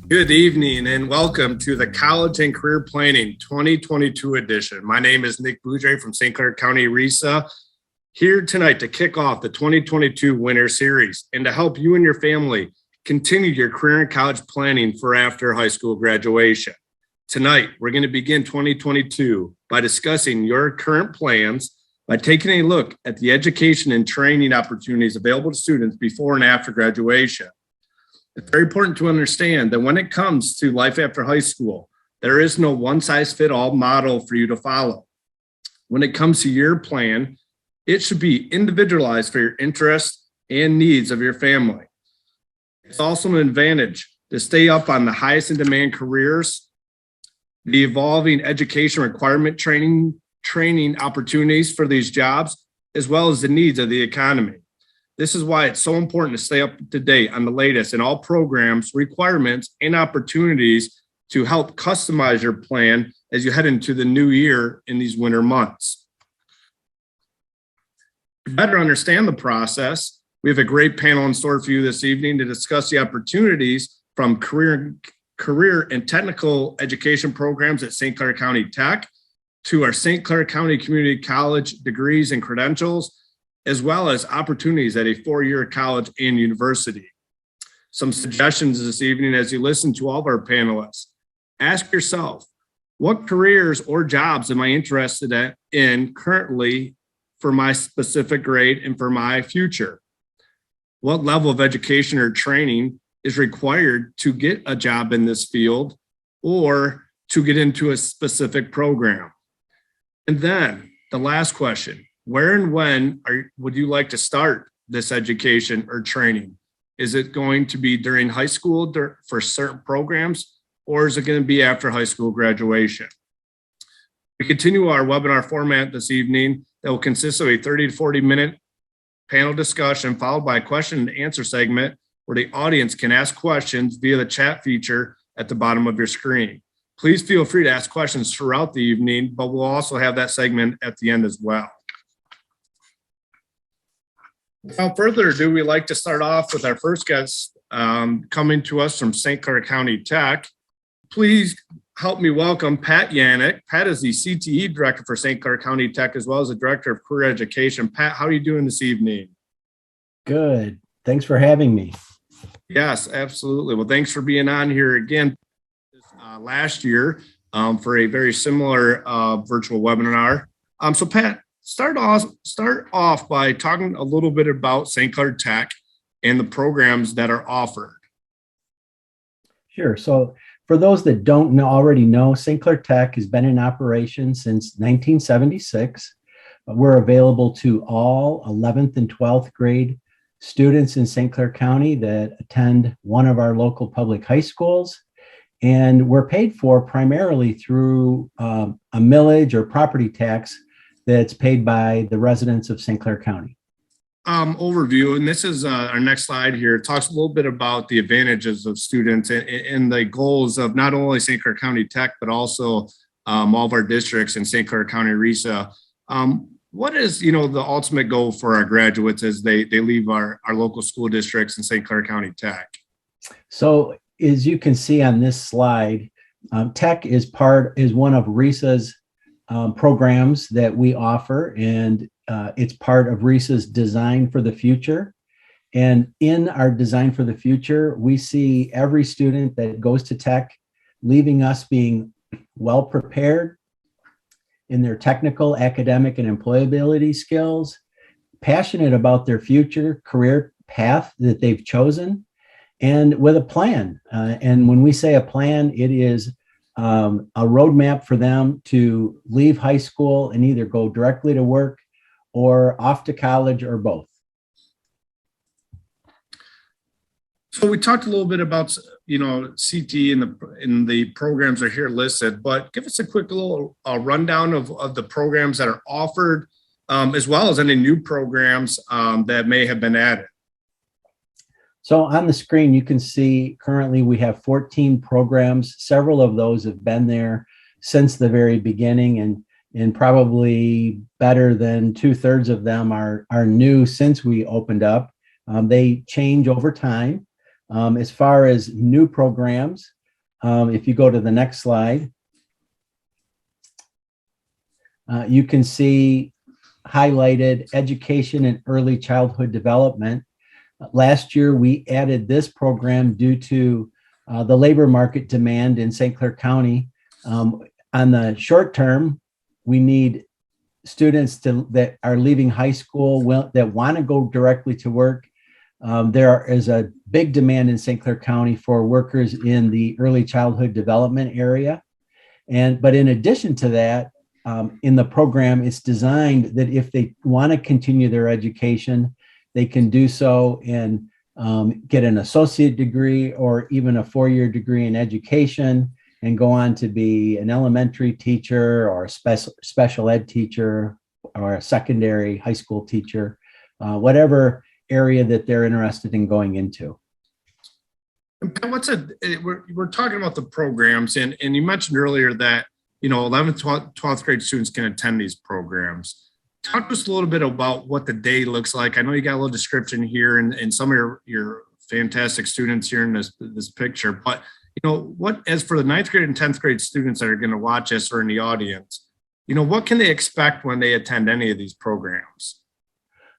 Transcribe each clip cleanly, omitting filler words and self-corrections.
Good evening and welcome to the College and Career Planning 2022 edition. My name is Nick Boudre from St. Clair County, RESA, here tonight to kick off the 2022 Winter Series and to help you and your family continue your career and college planning for after high school graduation. Tonight, we're going to begin 2022 by discussing your current plans by taking a look at the education and training opportunities available to students before and after graduation. It's very important to understand that when it comes to life after high school, there is no one-size-fits-all model for you to follow. When it comes to your plan, it should be individualized for your interests and needs of your family. It's also an advantage to stay up on the highest in demand careers, the evolving education requirement training opportunities for these jobs, as well as the needs of the economy. This is why it's so important to stay up to date on the latest in all programs, requirements, and opportunities to help customize your plan as you head into the new year in these winter months. To better understand the process, we have a great panel in store for you this evening to discuss the opportunities from career and technical education programs at St. Clair County Tech to our St. Clair County Community College degrees and credentials, as well as opportunities at a four-year college and university. Some suggestions this evening as you listen to all of our panelists. Ask yourself, what careers or jobs am I interested in currently for my specific grade and for my future? What level of education or training is required to get a job in this field or to get into a specific program? And then the last question, where and when would you like to start this education or training? Is it going to be during high school for certain programs, or is it going to be after high school graduation? We continue our webinar format this evening that will consist of a 30 to 40 minute panel discussion followed by a question and answer segment where the audience can ask questions via the chat feature at the bottom of your screen. Please feel free to ask questions throughout the evening, but we'll also have that segment at the end as well. Without further ado, we'd like to start off with our first guest coming to us from St. Clair County Tech. Please help me welcome Pat Yannick. Pat is the CTE Director for St. Clair County Tech, as well as the Director of Career Education. Pat, how are you doing this evening? Good. Thanks for having me. Yes, absolutely. Well, thanks for being on here again last year for a very similar virtual webinar. So Pat, start off by talking a little bit about St. Clair Tech and the programs that are offered. Sure. So for those that don't already know, St. Clair Tech has been in operation since 1976. We're available to all 11th and 12th grade students in St. Clair County that attend one of our local public high schools. And we're paid for primarily through a millage or property tax that's paid by the residents of St. Clair County. Overview, and this is our next slide here. It talks a little bit about the advantages of students and the goals of not only St. Clair County Tech, but also all of our districts in St. Clair County RESA. What is, the ultimate goal for our graduates as they leave our local school districts in St. Clair County Tech? So as you can see on this slide, Tech is one of RESA's programs that we offer, and it's part of RESA's Design for the Future. And in our Design for the Future, we see every student that goes to Tech leaving us being well prepared in their technical, academic, and employability skills, passionate about their future career path that they've chosen, and with a plan. And when we say a plan, it is a roadmap for them to leave high school and either go directly to work or off to college or both. So we talked a little bit about, CT and the programs are here listed, but give us a quick little rundown of the programs that are offered, as well as any new programs that may have been added. So on the screen, you can see currently we have 14 programs. Several of those have been there since the very beginning, and probably better than 2/3 of them are new since we opened up. They change over time. As far as new programs, if you go to the next slide, you can see highlighted education and early childhood development. Last year, we added this program due to the labor market demand in St. Clair County. On the short term, we need students that are leaving high school that want to go directly to work. There is a big demand in St. Clair County for workers in the early childhood development area. But in addition to that, in the program, it's designed that if they want to continue their education, they can do so and get an associate degree or even a four-year degree in education and go on to be an elementary teacher or a special ed teacher or a secondary high school teacher, whatever area that they're interested in going into. We're talking about the programs, and you mentioned earlier that 11th, 12th grade students can attend these programs. Talk to us a little bit about what the day looks like. I know you got a little description here and some of your fantastic students here in this picture, but what, as for the 9th grade and 10th grade students that are going to watch us or in the audience, what can they expect when they attend any of these programs?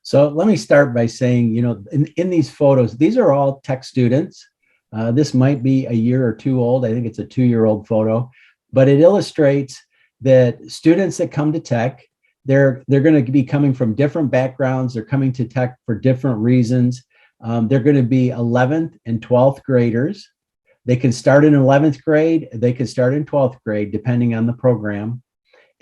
So let me start by saying, in these photos, these are all tech students. This might be a year or two old. I think it's a 2-year-old photo, but it illustrates that students that come to tech, they're going to be coming from different backgrounds. They're coming to tech for different reasons. They're going to be 11th and 12th graders. They can start in 11th grade. They can start in 12th grade, depending on the program.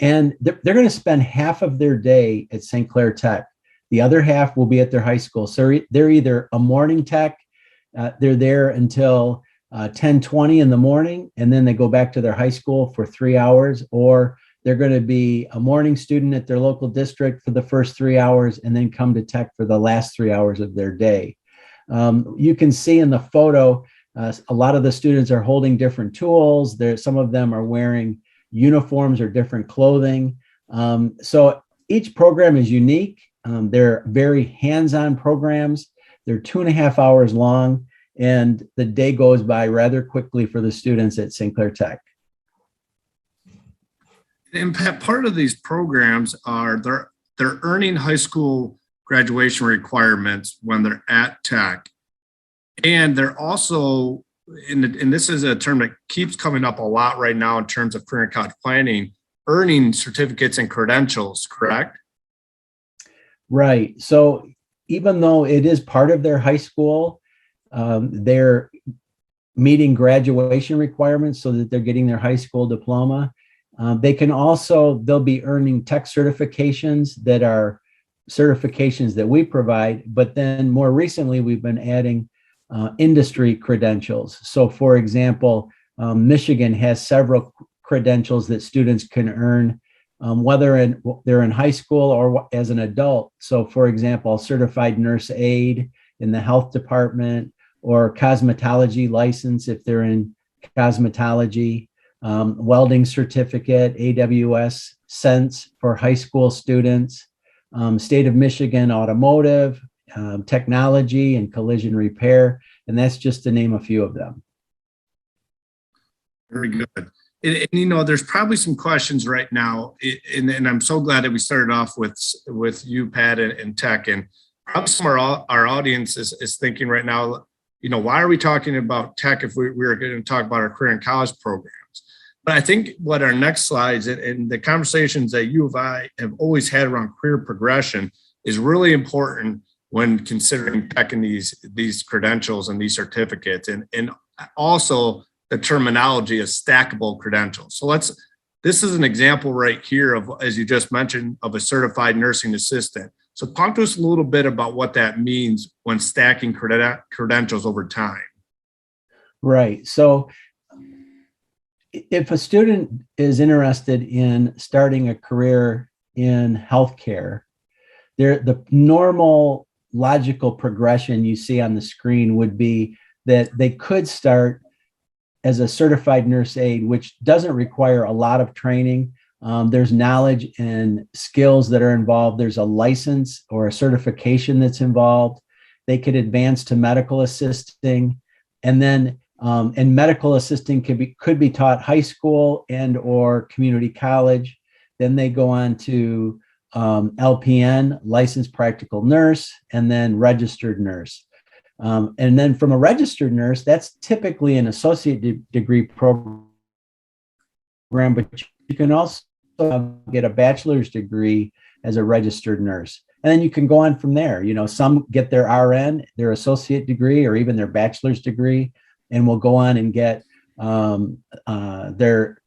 And they're going to spend half of their day at St. Clair Tech. The other half will be at their high school. So they're either a morning tech, they're there until 10:20 in the morning, and then they go back to their high school for 3 hours, or they're going to be a morning student at their local district for the first 3 hours and then come to tech for the last 3 hours of their day. You can see in the photo, a lot of the students are holding different tools. Some of them are wearing uniforms or different clothing. So each program is unique. They're very hands-on programs. They're 2.5 hours long, and the day goes by rather quickly for the students at St. Clair Tech. And Pat, part of these programs are they're earning high school graduation requirements when they're at Tech. And they're also, and this is a term that keeps coming up a lot right now in terms of career and college planning, earning certificates and credentials, correct? Right. So even though it is part of their high school, they're meeting graduation requirements so that they're getting their high school diploma. They'll be earning tech certifications that are certifications that we provide, but then more recently, we've been adding industry credentials. So for example, Michigan has several credentials that students can earn, whether they're in high school or as an adult. So for example, certified nurse aide in the health department, or cosmetology license if they're in cosmetology, welding certificate, AWS Sense for high school students, state of Michigan automotive, technology and collision repair. And that's just to name a few of them. Very good. And there's probably some questions right now, and I'm so glad that we started off with you, Pat, and Tech. And probably some of our audience is thinking right now, why are we talking about Tech if we were going to talk about our career and college programs? But I think what our next slides and the conversations that you and I have always had around career progression is really important when considering Tech and these credentials and these certificates, and also the terminology of stackable credentials. So this is an example right here of, as you just mentioned, of a certified nursing assistant. So talk to us a little bit about what that means when stacking credentials over time. Right. So if a student is interested in starting a career in healthcare, the normal logical progression you see on the screen would be that they could start as a certified nurse aide, which doesn't require a lot of training. There's knowledge and skills that are involved. There's a license or a certification that's involved. They could advance to medical assisting. And then And medical assisting could be taught high school and or community college. Then they go on to LPN, licensed practical nurse, and then registered nurse. And then from a registered nurse, that's typically an associate degree program, but you can also get a bachelor's degree as a registered nurse. And then you can go on from there. Some get their RN, their associate degree, or even their bachelor's degree, and will go on and get their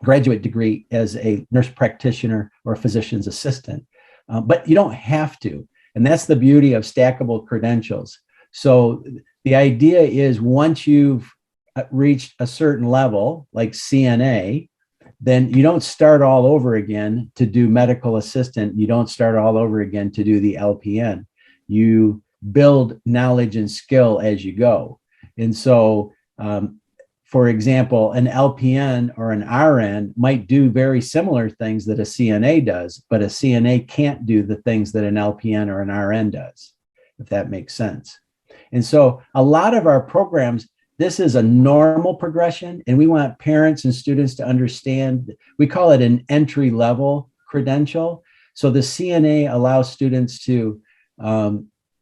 graduate degree as a nurse practitioner or a physician's assistant. But you don't have to. And that's the beauty of stackable credentials. So the idea is once you've reached a certain level, like CNA, then you don't start all over again to do medical assistant. You don't start all over again to do the LPN. You build knowledge and skill as you go. And so, for example, an LPN or an RN might do very similar things that a CNA does, but a CNA can't do the things that an LPN or an RN does, if that makes sense. And so a lot of our programs, this is a normal progression, and we want parents and students to understand, we call it an entry level credential. So the CNA allows students to,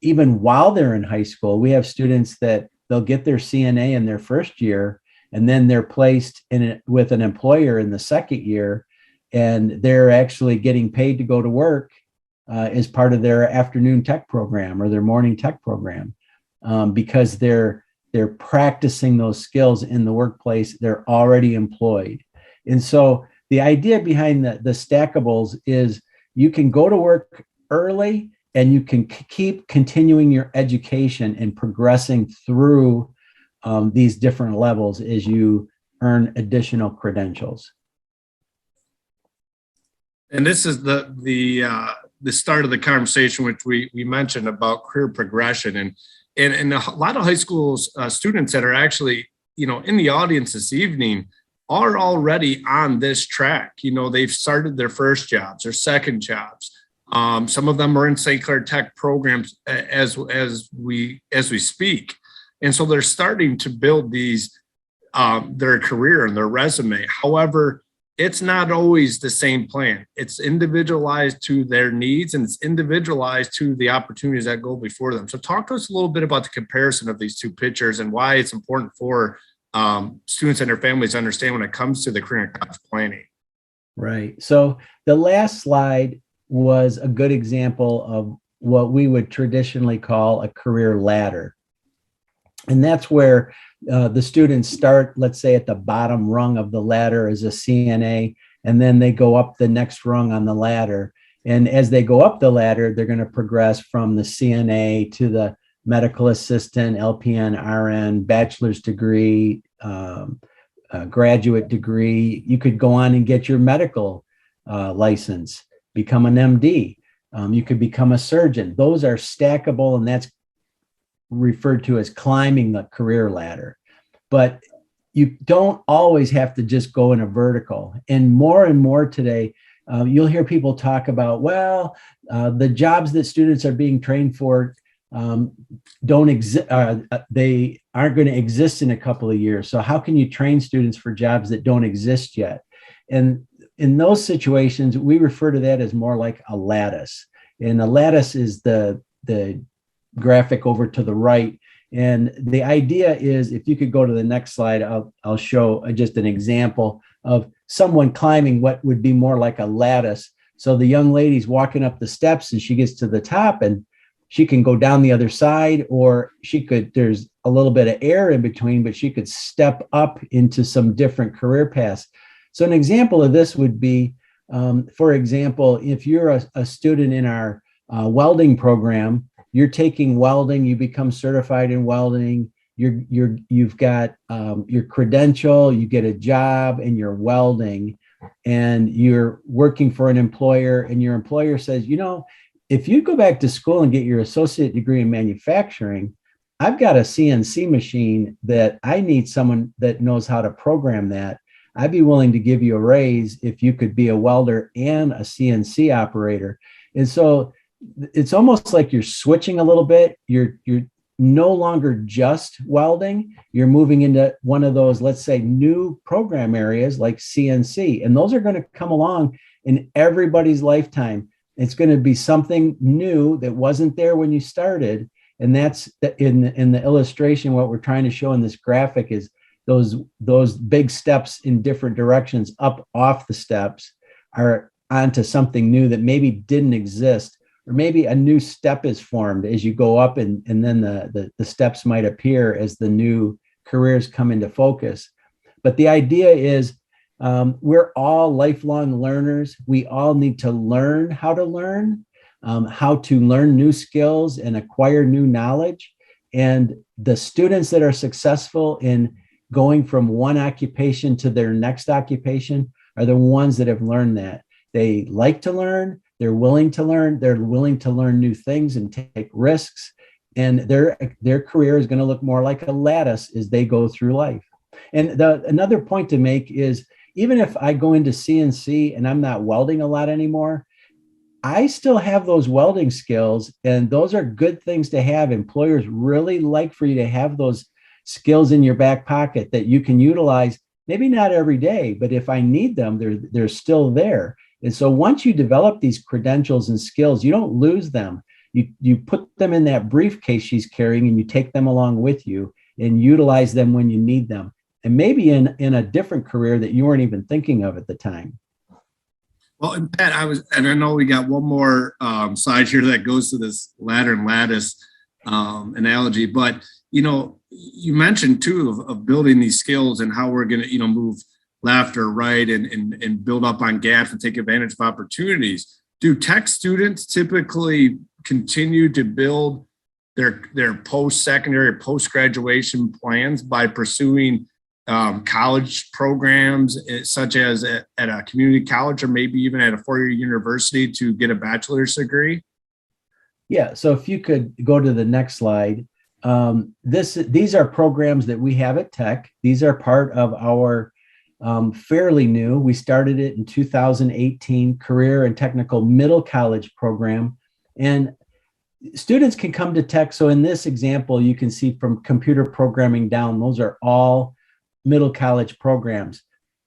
even while they're in high school, we have students that they'll get their CNA in their first year, and then they're placed in it with an employer in the second year, and they're actually getting paid to go to work as part of their afternoon tech program or their morning tech program, because they're practicing those skills in the workplace. They're already employed. And so the idea behind the stackables is you can go to work early and you can keep continuing your education and progressing through these different levels as you earn additional credentials. And this is the start of the conversation, which we mentioned about career progression. And a lot of high school students that are actually, in the audience this evening are already on this track. They've started their first jobs, their second jobs. Some of them are in St. Clair Tech programs as we speak. And so they're starting to build these, their career and their resume. However, it's not always the same plan. It's individualized to their needs, and it's individualized to the opportunities that go before them. So talk to us a little bit about the comparison of these two pictures and why it's important for students and their families to understand when it comes to the career and college planning. Right. So the last slide was a good example of what we would traditionally call a career ladder. And that's where the students start, let's say, at the bottom rung of the ladder as a CNA, and then they go up the next rung on the ladder. And as they go up the ladder, they're going to progress from the CNA to the medical assistant, LPN, RN, bachelor's degree, graduate degree. You could go on and get your medical license, become an MD. You could become a surgeon. Those are stackable, and that's referred to as climbing the career ladder. But you don't always have to just go in a vertical. And more today, you'll hear people talk about, the jobs that students are being trained for don't exist. They aren't going to exist in a couple of years. So how can you train students for jobs that don't exist yet? And in those situations, we refer to that as more like a lattice. And a lattice is the graphic over to the right. And the idea is, if you could go to the next slide, I'll show just an example of someone climbing what would be more like a lattice. So the young lady's walking up the steps and she gets to the top and she can go down the other side, or there's a little bit of air in between, but she could step up into some different career paths. So an example of this would be, for example, if you're a student in our welding program, you're taking welding, you become certified in welding, you've got your credential, you get a job and you're welding, and you're working for an employer, and your employer says, if you go back to school and get your associate degree in manufacturing, I've got a CNC machine that I need someone that knows how to program that. I'd be willing to give you a raise if you could be a welder and a CNC operator. And so it's almost like you're switching a little bit. You're no longer just welding. You're moving into one of those, let's say, new program areas like CNC, and those are going to come along in everybody's lifetime. It's going to be something new that wasn't there when you started. And that's in the illustration, what we're trying to show in this graphic is those big steps in different directions up off the steps are onto something new that maybe didn't exist, or maybe a new step is formed as you go up, and then the steps might appear as the new careers come into focus. But the idea is we're all lifelong learners. We all need to learn how to learn new skills and acquire new knowledge. And the students that are successful in going from one occupation to their next occupation are the ones that have learned that. They like to learn, they're willing to learn new things and take risks. And their career is going to look more like a lattice as they go through life. And another point to make is, even if I go into CNC and I'm not welding a lot anymore, I still have those welding skills, and those are good things to have. Employers really like for you to have those skills in your back pocket that you can utilize, maybe not every day, but if I need them, they're still there. And so once you develop these credentials and skills, you don't lose them. You put them in that briefcase she's carrying, and you take them along with you and utilize them when you need them. And maybe in a different career that you weren't even thinking of at the time. Well, and Pat, I know we got one more slide here that goes to this ladder and lattice analogy, but you mentioned too of building these skills and how we're going to move left or right and build up on gaps and take advantage of opportunities. Do tech students typically continue to build their post-secondary, post-graduation plans by pursuing college programs such as at a community college, or maybe even at a four-year university to get a bachelor's degree? Yeah, so if you could go to the next slide. These are programs that we have at Tech. These are part of our fairly new, we started it in 2018, Career and Technical Middle College program. And students can come to Tech. So in this example, you can see from computer programming down, those are all middle college programs.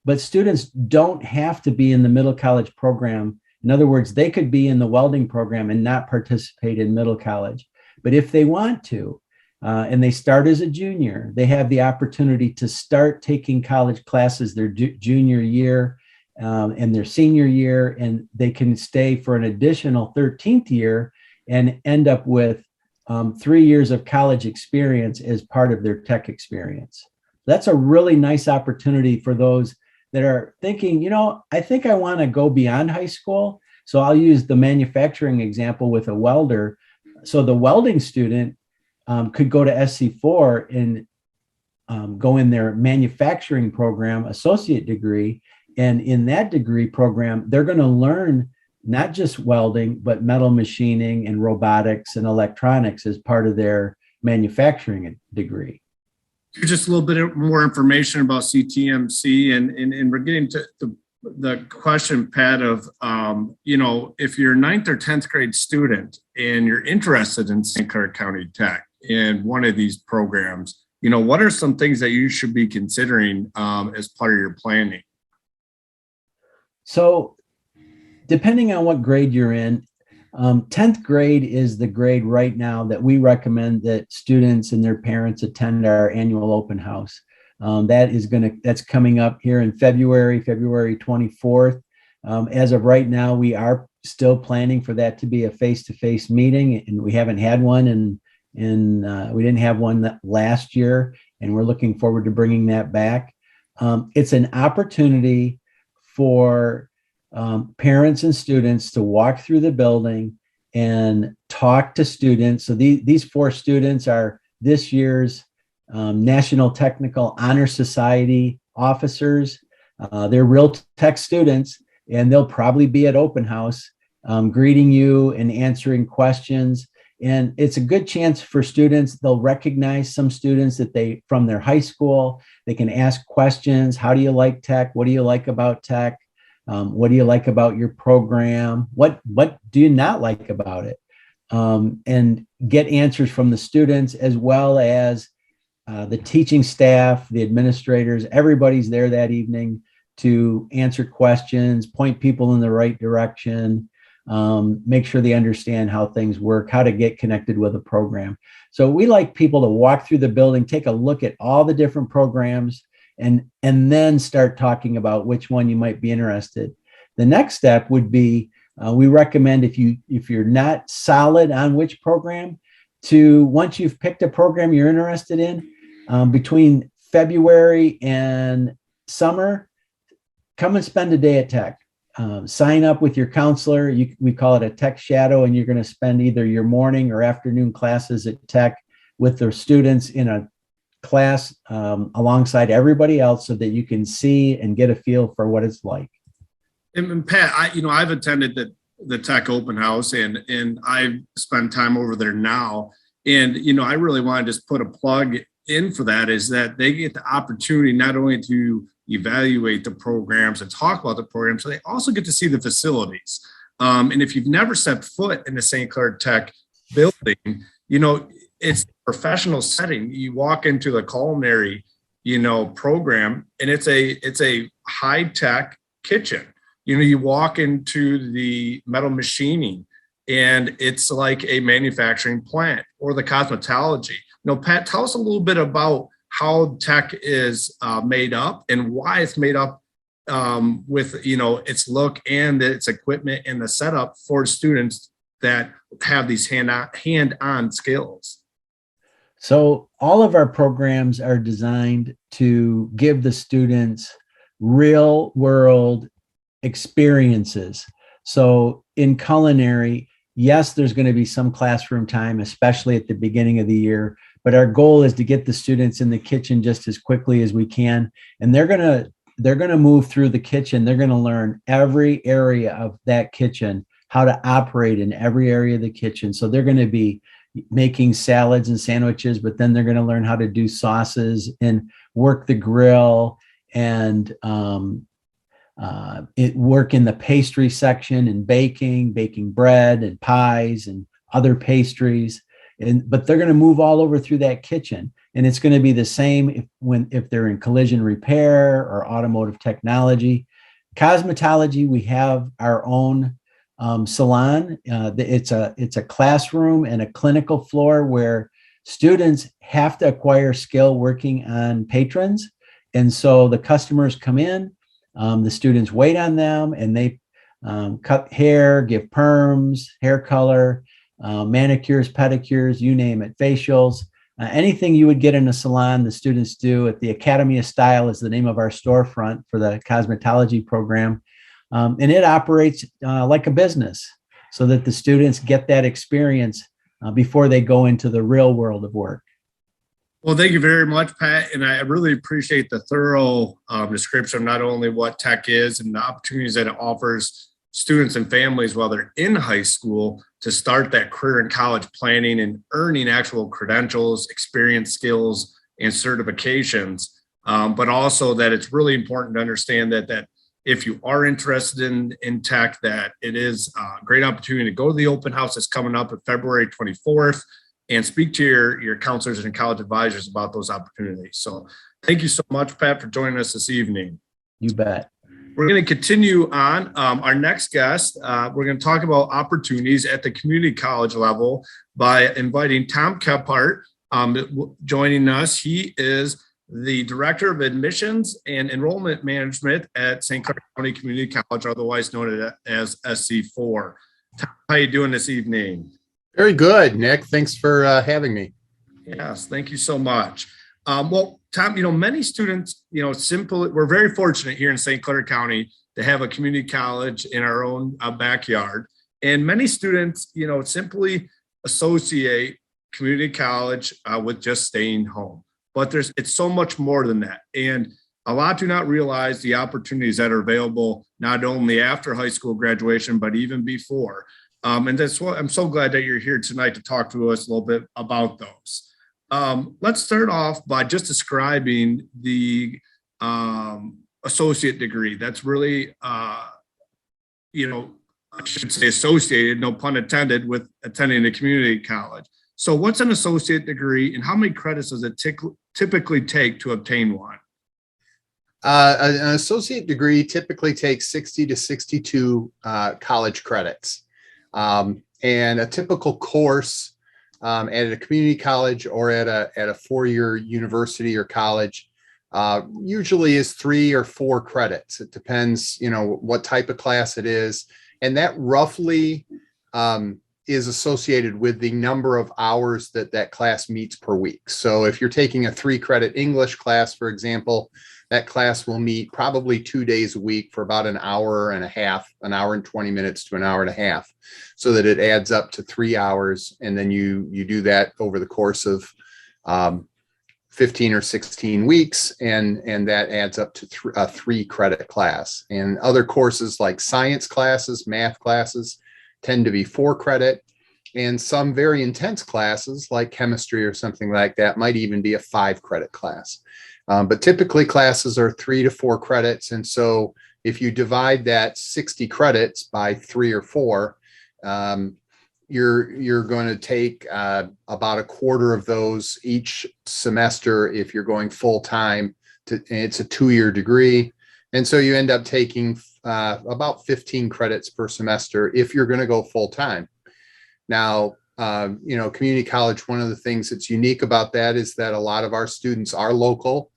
But students don't have to be in the middle college program. In other words, they could be in the welding program and not participate in middle college. But if they want to, and they start as a junior, they have the opportunity to start taking college classes their junior year and their senior year, and they can stay for an additional 13th year and end up with 3 years of college experience as part of their tech experience. That's a really nice opportunity for those that are thinking, I think I want to go beyond high school. So I'll use the manufacturing example with a welder. So the welding student could go to SC4 and go in their manufacturing program, associate degree. And in that degree program, they're going to learn not just welding, but metal machining and robotics and electronics as part of their manufacturing degree. Just a little bit more information about CTMC, and we're getting to the question, Pat, of, if you're a 9th or 10th grade student and you're interested in St. Clair County Tech in one of these programs, what are some things that you should be considering as part of your planning? So depending on what grade you're in, 10th grade is the grade right now that we recommend that students and their parents attend our annual open house. That's coming up here in February 24th. As of right now, we are still planning for that to be a face-to-face meeting, and we haven't had one, and we didn't have one last year, and we're looking forward to bringing that back. It's an opportunity for parents and students to walk through the building and talk to students. So these 4 students are this year's National Technical Honor Society officers. They're real tech students, and they'll probably be at open house greeting you and answering questions. And it's a good chance for students. They'll recognize some students that from their high school. They can ask questions. How do you like tech? What do you like about tech? What do you like about your program? What do you not like about it? and get answers from the students, as well as the teaching staff, the administrators. Everybody's there that evening to answer questions, point people in the right direction, make sure they understand how things work, how to get connected with a program. So we like people to walk through the building, take a look at all the different programs, and then start talking about which one you might be interested. The next step would be, we recommend, if you're not solid on which program, to, once you've picked a program you're interested in, between February and summer, come and spend a day at Tech. Sign up with your counselor. We call it a Tech Shadow, and you're going to spend either your morning or afternoon classes at Tech with the students in a class alongside everybody else, so that you can see and get a feel for what it's like. And Pat, I've attended the Tech Open House, and I've spent time over there now. And, I really want to just put a plug in for that, is that they get the opportunity not only to evaluate the programs and talk about the programs, so they also get to see the facilities. And if you've never stepped foot in the St. Clair Tech building, it's a professional setting. You walk into the culinary, program, and it's a high-tech kitchen. You walk into the metal machining, and it's like a manufacturing plant, or the cosmetology. Pat, tell us a little bit about how Tech is made up, and why it's made up with its look and its equipment and the setup for students that have these hand-on skills. So all of our programs are designed to give the students real world experiences. So in culinary, yes, there's going to be some classroom time, especially at the beginning of the year, but our goal is to get the students in the kitchen just as quickly as we can. And they're going to move through the kitchen. They're going to learn every area of that kitchen, how to operate in every area of the kitchen. So they're going to be making salads and sandwiches, but then they're going to learn how to do sauces and work the grill, and work in the pastry section, and baking bread and pies and other pastries. But they're going to move all over through that kitchen. And it's going to be the same if they're in collision repair or automotive technology. Cosmetology, we have our own salon. It's a classroom and a clinical floor where students have to acquire skill working on patrons. And so the customers come in, the students wait on them, and they cut hair, give perms, hair color, manicures, pedicures, you name it, facials, anything you would get in a salon, the students do. At the Academy of Style is the name of our storefront for the cosmetology program. And it operates like a business, so that the students get that experience before they go into the real world of work. Well, thank you very much, Pat. And I really appreciate the thorough description of not only what Tech is and the opportunities that it offers students and families while they're in high school to start that career and college planning and earning actual credentials, experience, skills, and certifications. But also that it's really important to understand that if you are interested in tech, that it is a great opportunity to go to the open house that's coming up on February 24th and speak to your counselors and college advisors about those opportunities. So thank you so much, Pat, for joining us this evening. You bet. We're going to continue on. Our next guest, we're going to talk about opportunities at the community college level by inviting Tom Kephart joining us. He is the Director of Admissions and Enrollment Management at St. Clair County Community College, otherwise known as SC4. Tom, how are you doing this evening? Very good, Nick. Thanks for having me. Yes, thank you so much. Well, Tom, many students, we're very fortunate here in St. Clair County to have a community college in our own backyard. And many students, simply associate community college with just staying home. But it's so much more than that. And a lot do not realize the opportunities that are available not only after high school graduation, but even before. And that's what I'm so glad that you're here tonight to talk to us a little bit about those. Let's start off by just describing the associate degree. That's really, I should say associated, no pun intended, with attending a community college. So what's an associate degree and how many credits does it typically take to obtain one? An associate degree typically takes 60 to 62 college credits. And a typical course at a community college or at a four-year university or college usually is 3 or 4 credits. It depends, what type of class it is. And that roughly is associated with the number of hours that class meets per week. So if you're taking a 3-credit English class, for example, that class will meet probably 2 days a week for about an hour and a half, an hour and 20 minutes to an hour and a half, so that it adds up to 3 hours. And then you do that over the course of 15 or 16 weeks, and that adds up to a 3-credit class. And other courses like science classes, math classes tend to be 4 credit, and some very intense classes like chemistry or something like that might even be a 5-credit class. But typically classes are 3 to 4 credits. And so if you divide that 60 credits by 3 or 4, you're going to take about a quarter of those each semester if you're going full time. It's a 2-year degree. And so you end up taking about 15 credits per semester if you're going to go full time. Now, community college, one of the things that's unique about that is that a lot of our students are local.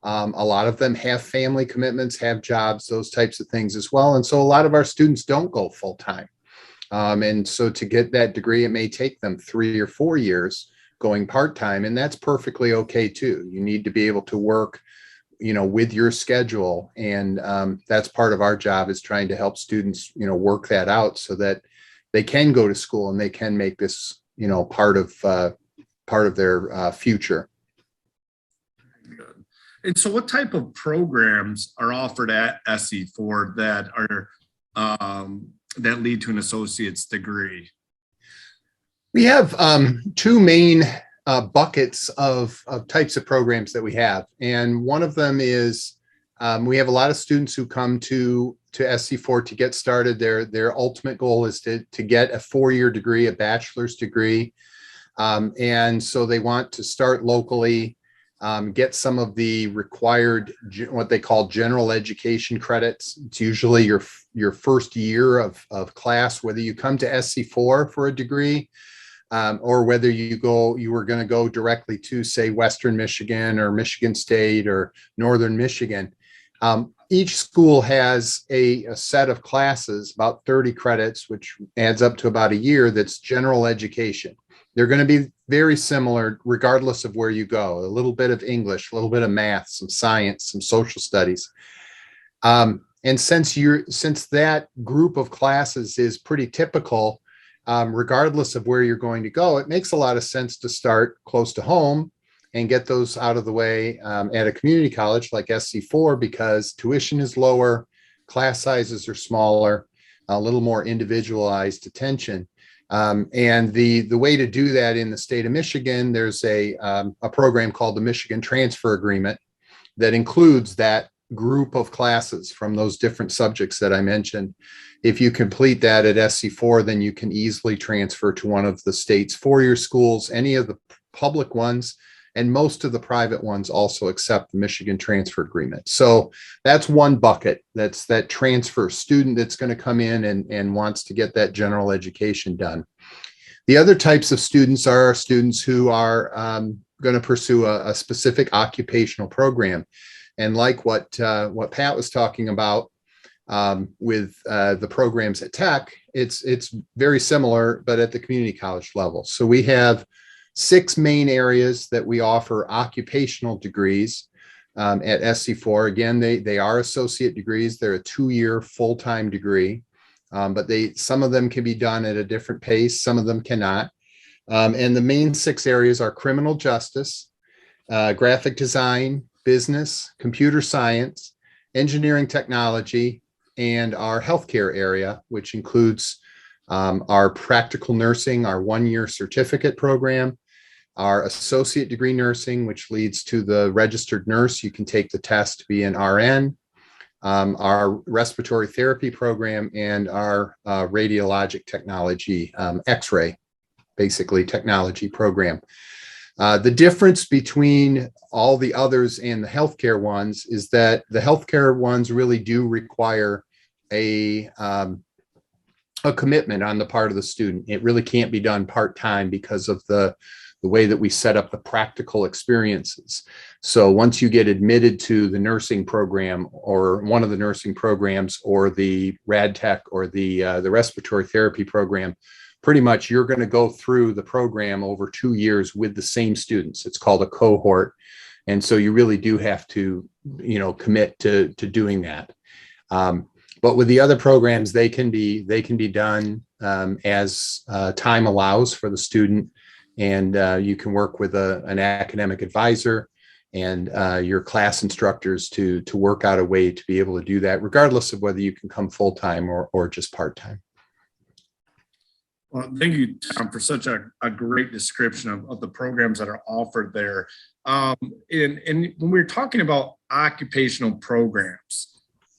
A lot of them have family commitments, have jobs, those types of things as well. And so a lot of our students don't go full time. And so to get that degree, it may take them 3 or 4 years going part-time, and that's perfectly okay too. You need to be able to work, with your schedule. And that's part of our job, is trying to help students, work that out so that they can go to school and they can make this, part of their future. Good. And so what type of programs are offered at SE4 that are that lead to an associate's degree? We have 2 main buckets of types of programs that we have. And one of them is we have a lot of students who come to SC4 to get started. Their ultimate goal is to get a 4-year degree, a bachelor's degree. And so they want to start locally, get some of the required, what they call general education credits. It's usually your first year of class, whether you come to SC4 for a degree, or whether you were going to go directly to, say, Western Michigan or Michigan State or Northern Michigan. Each school has a set of classes, about 30 credits, which adds up to about a year, that's general education. They're going to be very similar regardless of where you go. A little bit of English, a little bit of math, some science, some social studies. And since that group of classes is pretty typical, regardless of where you're going to go, it makes a lot of sense to start close to home and get those out of the way at a community college like SC4, because tuition is lower, class sizes are smaller, a little more individualized attention. And the way to do that in the state of Michigan, there's a program called the Michigan Transfer Agreement that includes that group of classes from those different subjects that I mentioned. If you complete that at SC4, then you can easily transfer to one of the state's 4-year schools. Any of the public ones and most of the private ones also accept the Michigan Transfer Agreement. So that's one bucket. That's that transfer student that's going to come in and wants to get that general education done. The other types of students are students who are going to pursue a specific occupational program. And like what Pat was talking about with the programs at Tech, it's very similar, but at the community college level. So we have 6 main areas that we offer occupational degrees at SC4. Again, they are associate degrees. They're a 2-year full-time degree, but some of them can be done at a different pace. Some of them cannot. And the main 6 areas are criminal justice, graphic design, business, computer science, engineering technology, and our healthcare area, which includes our practical nursing, our 1-year certificate program, our associate degree nursing, which leads to the registered nurse. You can take the test to be an RN. our respiratory therapy program, and our radiologic technology, X-ray, basically technology program. The difference between all the others and the healthcare ones is that the healthcare ones really do require a commitment on the part of the student. It really can't be done part-time because of the way that we set up the practical experiences. So once you get admitted to the nursing program, or one of the nursing programs, or the rad tech, or the respiratory therapy program, pretty much you're going to go through the program over 2 years with the same students. It's called a cohort. And so you really do have to, commit to doing that. But with the other programs, they can be done as time allows for the student. And you can work with an academic advisor and your class instructors to work out a way to be able to do that, regardless of whether you can come full-time or just part-time. Well, thank you, Tom, for such a great description of the programs that are offered there. And when we're talking about occupational programs,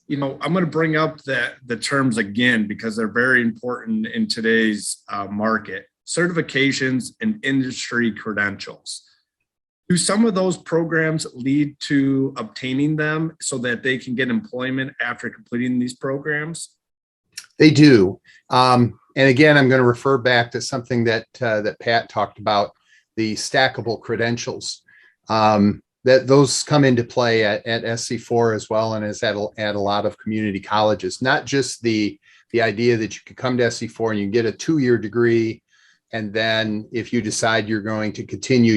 I'm going to bring up the terms again because they're very important in today's market: certifications and industry credentials. Do some of those programs lead to obtaining them so that they can get employment after completing these programs? They do. And again, I'm going to refer back to something that Pat talked about, the stackable credentials. That those come into play at SC4 as well, and is at a lot of community colleges. Not just the idea that you could come to SC4 and you get a 2-year degree, and then if you decide you're going to continue,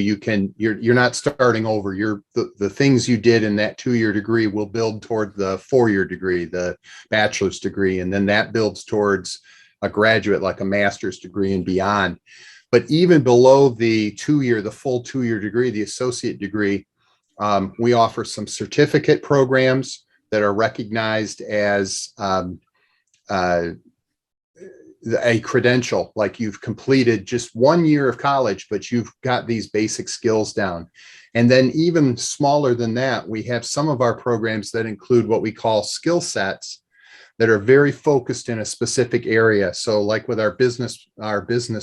you're not starting over. The things you did in that 2-year degree will build toward the 4-year degree, the bachelor's degree, and then that builds towards a graduate, like a master's degree and beyond. But even below the full 2-year degree, the associate degree, we offer some certificate programs that are recognized as a credential, like you've completed just 1 year of college, but you've got these basic skills down. And then even smaller than that, we have some of our programs that include what we call skill sets that are very focused in a specific area. So like with our business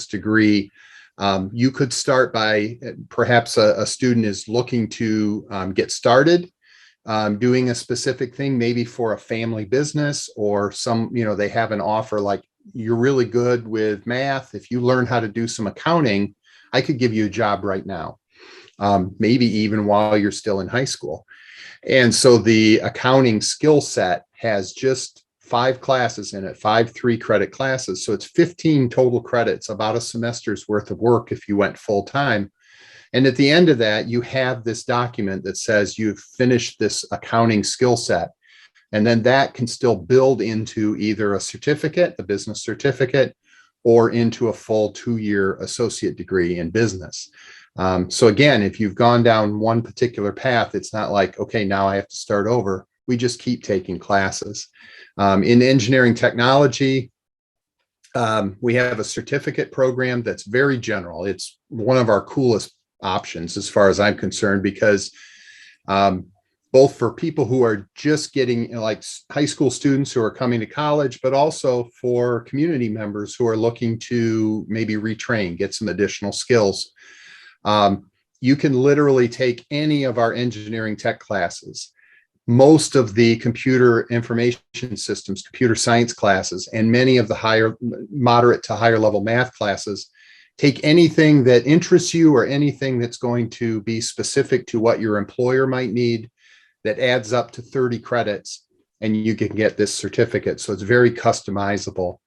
degree, you could start by, perhaps a student is looking to get started doing a specific thing, maybe for a family business, or they have an offer like, you're really good with math. If you learn how to do some accounting, I could give you a job right now, maybe even while you're still in high school. And so the accounting skill set has just 5 classes in it, 5 3-credit classes. So it's 15 total credits, about a semester's worth of work if you went full time. And at the end of that, you have this document that says you've finished this accounting skill set. And then that can still build into either a certificate, a business certificate, or into a full 2-year associate degree in business. So again, if you've gone down one particular path, it's not like, okay, now I have to start over. We just keep taking classes. In engineering technology, we have a certificate program that's very general. It's one of our coolest options as far as I'm concerned, because both for people who are just getting, like high school students who are coming to college, but also for community members who are looking to maybe retrain, get some additional skills. You can literally take any of our engineering tech classes, most of the computer information systems, computer science classes, and many of the moderate to higher level math classes. Take anything that interests you or anything that's going to be specific to what your employer might need, that adds up to 30 credits, and you can get this certificate. So it's very customizable.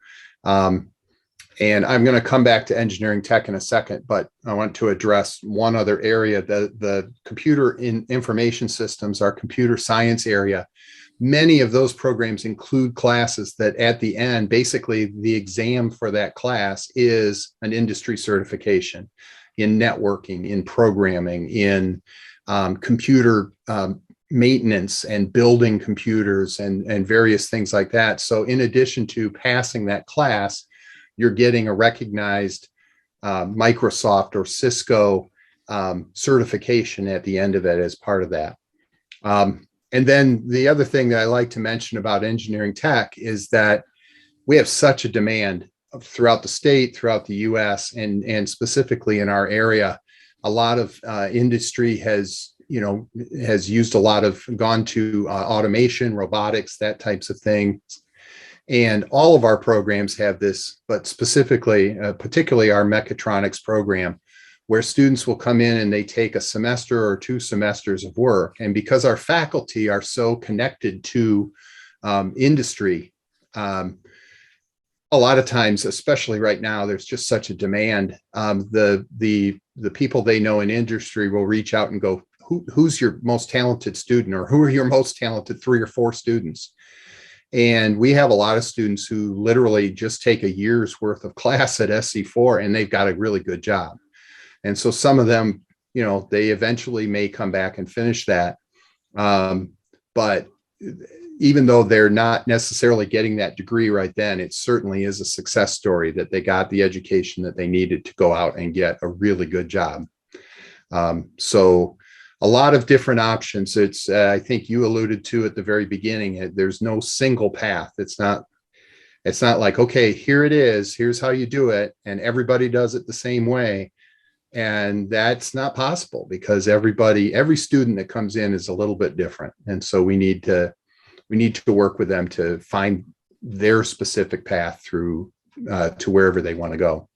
And I'm going to come back to engineering tech in a second, but I want to address one other area, the computer information systems, our computer science area. Many of those programs include classes that at the end, basically the exam for that class is an industry certification in networking, in programming, in computer maintenance and building computers and various things like that. So in addition to passing that class, you're getting a recognized Microsoft or Cisco certification at the end of it as part of that. And then the other thing that I like to mention about engineering tech is that we have such a demand throughout the state, throughout the US, and specifically in our area. A lot of industry has used a lot of, gone to automation, robotics, that types of thing. And all of our programs have this, but specifically, particularly our mechatronics program, where students will come in and they take a semester or 2 semesters of work. And because our faculty are so connected to industry, a lot of times, especially right now, there's just such a demand. The people they know in industry will reach out and go, who's your most talented student, or who are your most talented 3 or 4 students? And we have a lot of students who literally just take a year's worth of class at SC4 and they've got a really good job. And so some of them, they eventually may come back and finish that. But even though they're not necessarily getting that degree right then, it certainly is a success story that they got the education that they needed to go out and get a really good job. So a lot of different options. It's, I think you alluded to at the very beginning, there's no single path. It's not like, okay, here it is, here's how you do it, and everybody does it the same way. And that's not possible, because every student that comes in is a little bit different. And so we need to work with them to find their specific path through to wherever they want to go.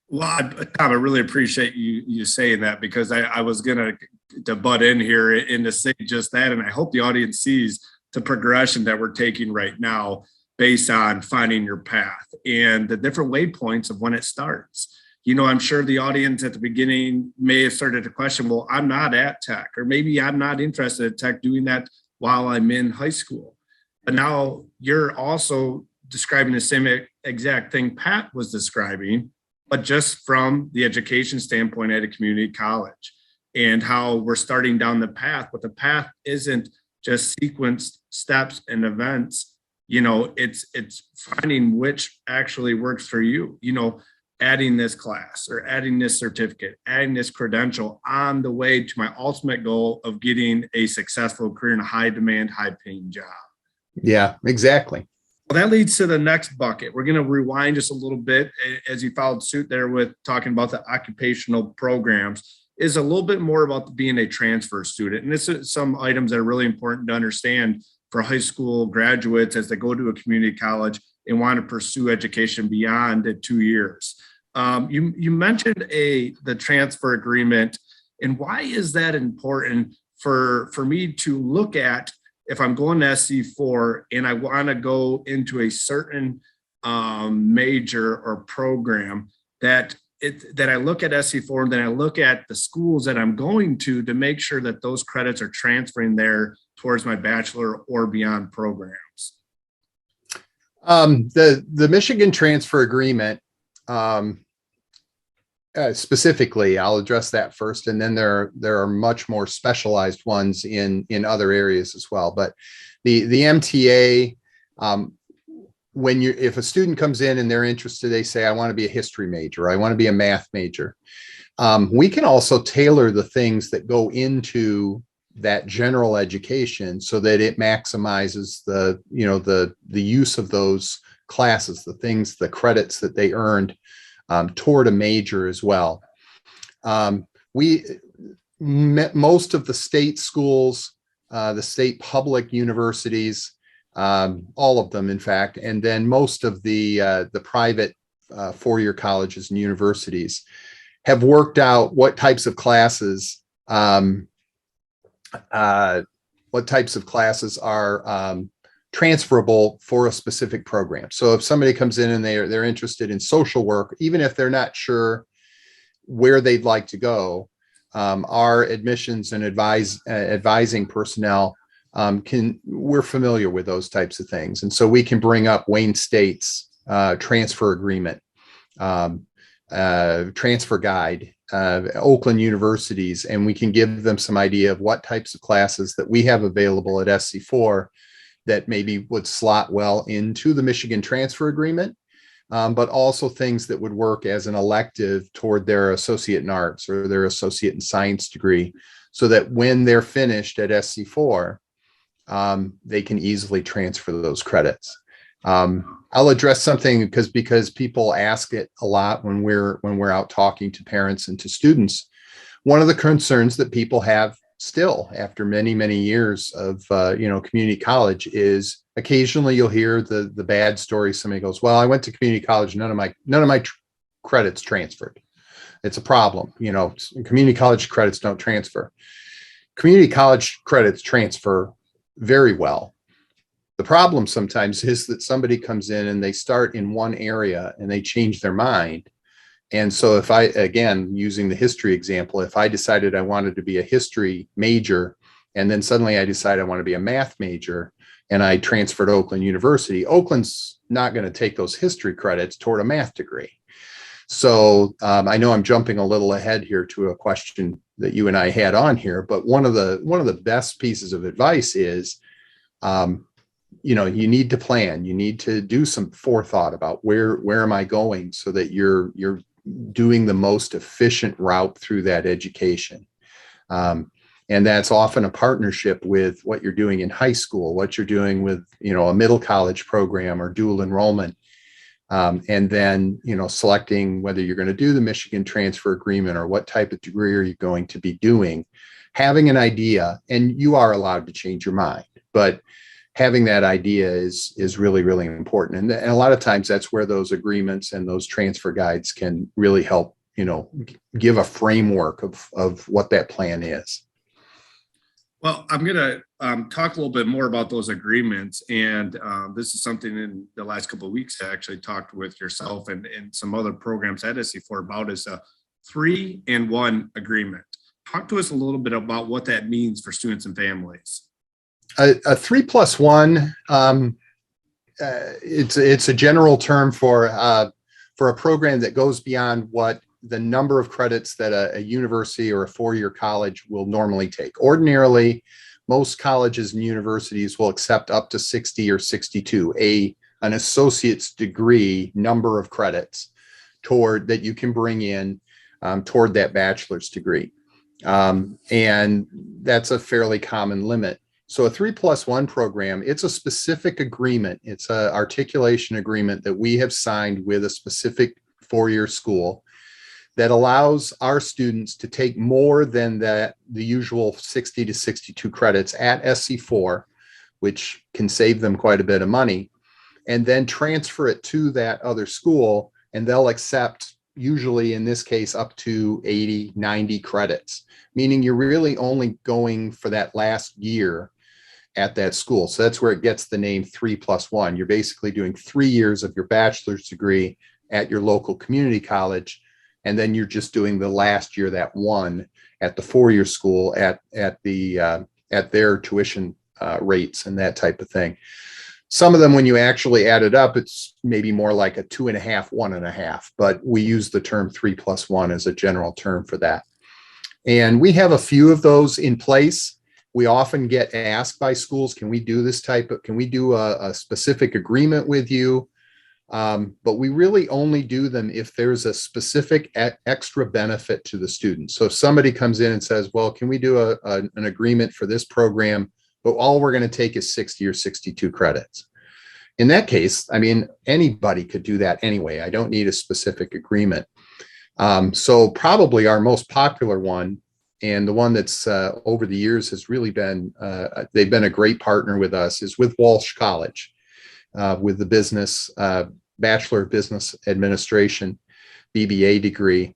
Well, Tom, I really appreciate you saying that, because I was going to butt in here and to say just that. And I hope the audience sees the progression that we're taking right now based on finding your path and the different waypoints of when it starts. I'm sure the audience at the beginning may have started to question, well, I'm not at tech, or maybe I'm not interested in tech doing that while I'm in high school. But now you're also describing the same exact thing Pat was describing, but just from the education standpoint at a community college, and how we're starting down the path. But the path isn't just sequenced steps and events. It's finding which actually works for you. Adding this class or adding this certificate, adding this credential on the way to my ultimate goal of getting a successful career in a high demand, high paying job. Yeah, exactly. Well, that leads to the next bucket. We're going to rewind just a little bit as you followed suit there with talking about the occupational programs, is a little bit more about being a transfer student. And this is some items that are really important to understand for high school graduates as they go to a community college and want to pursue education beyond 2 years. You mentioned the transfer agreement, and why is that important for me to look at if I'm going to SC4 and I want to go into a certain major or program that I look at SC4 and then I look at the schools that I'm going to make sure that those credits are transferring there towards my bachelor or beyond programs? The Michigan transfer agreement, specifically, I'll address that first, and then there are much more specialized ones in other areas as well. But the MTA, if a student comes in and they're interested, they say, I want to be a history major, I want to be a math major. We can also tailor the things that go into that general education so that it maximizes the use of those classes, the credits that they earned toward a major as well. Most of the state schools, the state public universities, all of them, in fact, and then most of the private four-year colleges and universities have worked out what types of classes are transferable for a specific program. So if somebody comes in and they're interested in social work, even if they're not sure where they'd like to go, our admissions and advising personnel we're familiar with those types of things. And so we can bring up Wayne State's transfer agreement, transfer guide, Oakland universities, and we can give them some idea of what types of classes that we have available at SC4 that maybe would slot well into the Michigan transfer agreement, but also things that would work as an elective toward their associate in arts or their associate in science degree, so that when they're finished at SC4, they can easily transfer those credits. I'll address something because people ask it a lot when we're out talking to parents and to students. One of the concerns that people have still after many, many years of community college is occasionally you'll hear the bad story. Somebody goes, well, I went to community college, none of my credits transferred. It's a problem. Community college credits don't transfer. Community college credits transfer very well. The problem sometimes is that somebody comes in and they start in one area and they change their mind. And so if I, again, using the history example, if I decided I wanted to be a history major, and then suddenly I decide I want to be a math major, and I transferred to Oakland University, Oakland's not going to take those history credits toward a math degree. So I know I'm jumping a little ahead here to a question that you and I had on here, but one of the best pieces of advice is, you need to plan. You need to do some forethought about where am I going, so that you're doing the most efficient route through that education. And that's often a partnership with what you're doing in high school, what you're doing with, a middle college program or dual enrollment. And then, selecting whether you're going to do the Michigan transfer agreement or what type of degree are you going to be doing, having an idea, and you are allowed to change your mind, but having that idea is really, really important. And a lot of times that's where those agreements and those transfer guides can really help, give a framework of what that plan is. Well, I'm going to talk a little bit more about those agreements. And this is something in the last couple of weeks I actually talked with yourself and some other programs at SC4 about, is a 3-in-1 agreement. Talk to us a little bit about what that means for students and families. A 3+1, it's a general term for a program that goes beyond what the number of credits that a university or a four-year college will normally take. Ordinarily, most colleges and universities will accept up to 60 or 62, an associate's degree number of credits that you can bring in toward that bachelor's degree. And that's a fairly common limit. So a 3+1 program, it's a specific agreement. It's an articulation agreement that we have signed with a specific four-year school that allows our students to take more than the usual 60 to 62 credits at SC4, which can save them quite a bit of money, and then transfer it to that other school, and they'll accept, usually in this case, up to 80, 90 credits, meaning you're really only going for that last year at that school. So that's where it gets the name 3+1. You're basically doing 3 years of your bachelor's degree at your local community college, and then you're just doing the last year, that one, at the four-year school at their tuition rates and that type of thing. Some of them, when you actually add it up, it's maybe more like a 2.5, 1.5, but we use the term 3+1 as a general term for that. And we have a few of those in place. We often get asked by schools, can we do a specific agreement with you? But we really only do them if there's a specific extra benefit to the student. So if somebody comes in and says, well, can we do an agreement for this program, but all we're going to take is 60 or 62 credits. In that case, I mean, anybody could do that anyway. I don't need a specific agreement. So probably our most popular one, and the one that's over the years has really been, they've been a great partner with us, is with Walsh College, with the business, Bachelor of Business Administration, BBA degree.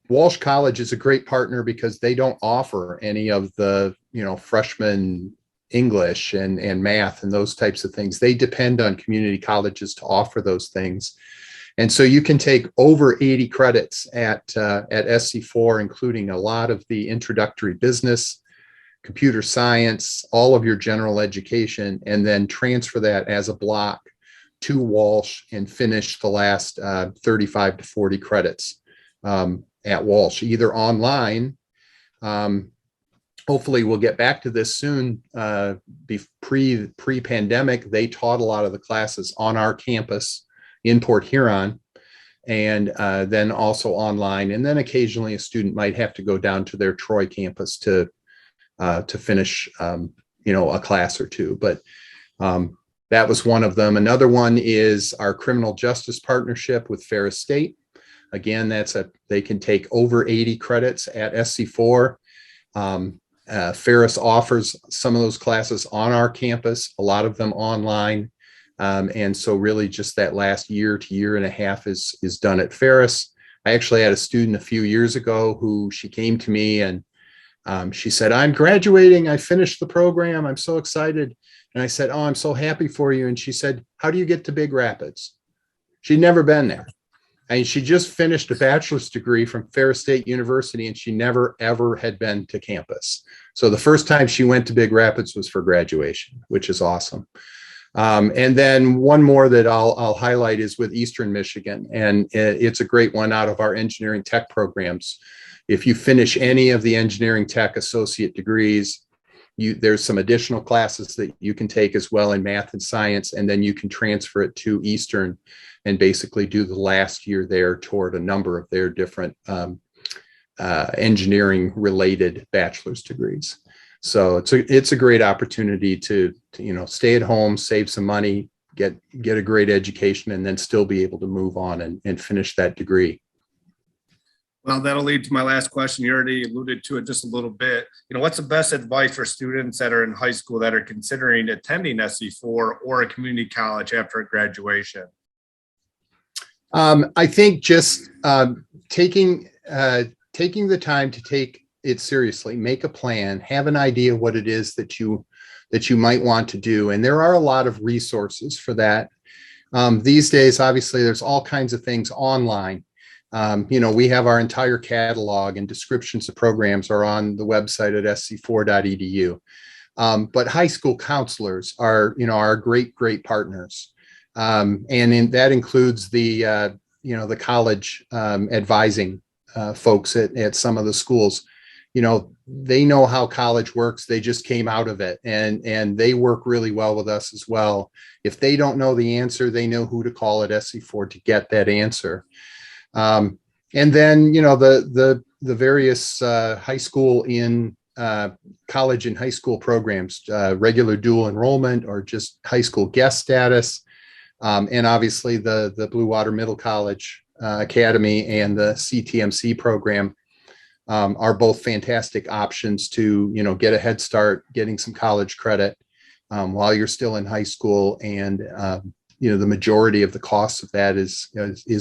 Walsh College is a great partner because they don't offer any of the, freshman English and math and those types of things. They depend on community colleges to offer those things. And so you can take over 80 credits at SC4, including a lot of the introductory business, computer science, all of your general education, and then transfer that as a block to Walsh and finish the last 35 to 40 credits at Walsh, either online. Hopefully we'll get back to this soon. Pre-pandemic, they taught a lot of the classes on our campus in Port Huron. and then also online. And then occasionally a student might have to go down to their Troy campus to finish, a class or two. But that was one of them. Another one is our criminal justice partnership with Ferris State. Again, they can take over 80 credits at SC4. Ferris offers some of those classes on our campus, a lot of them online. And so really just that last year to year and a half is done at Ferris. I actually had a student a few years ago who she came to me and she said, "I'm graduating. I finished the program. I'm so excited." And I said, "Oh, I'm so happy for you." And she said, "How do you get to Big Rapids?" She'd never been there. And she just finished a bachelor's degree from Ferris State University, and she never, ever had been to campus. So the first time she went to Big Rapids was for graduation, which is awesome. And then one more that I'll highlight is with Eastern Michigan. And it's a great one out of our engineering tech programs. If you finish any of the engineering tech associate degrees, there's some additional classes that you can take as well in math and science, and then you can transfer it to Eastern and basically do the last year there toward a number of their different engineering related bachelor's degrees. So it's a great opportunity to stay at home, save some money, get a great education, and then still be able to move on and finish that degree. Well, that'll lead to my last question. You already alluded to it just a little bit. What's the best advice for students that are in high school that are considering attending SC4 or a community college after graduation? I think just taking the time to take it seriously, make a plan, have an idea what it is that you might want to do. And there are a lot of resources for that. These days, obviously, there's all kinds of things online. We have our entire catalog and descriptions of programs are on the website at sc4.edu. But high school counselors are great partners. And that includes the college advising folks at some of the schools. They know how college works. They just came out of it and they work really well with us as well. If they don't know the answer, they know who to call at SC4 to get that answer. And then, the various high school in college and high school programs, regular dual enrollment or just high school guest status. And obviously the Blue Water Middle College Academy and the CTMC program are both fantastic options to, get a head start, getting some college credit while you're still in high school. And, the majority of the cost of that is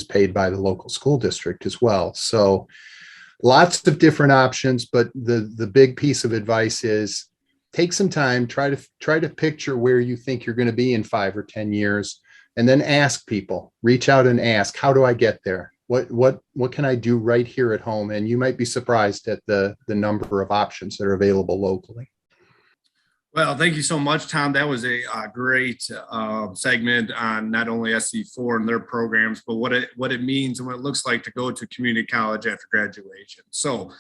paid by the local school district as well. So lots of different options, but the big piece of advice is take some time, try to picture where you think you're going to be in 5 or 10 years, and then ask people, reach out and ask, how do I get there? What can I do right here at home? And you might be surprised at the number of options that are available locally. Well, thank you so much, Tom. That was a great segment on not only SC4 and their programs, but what it means and what it looks like to go to community college after graduation. So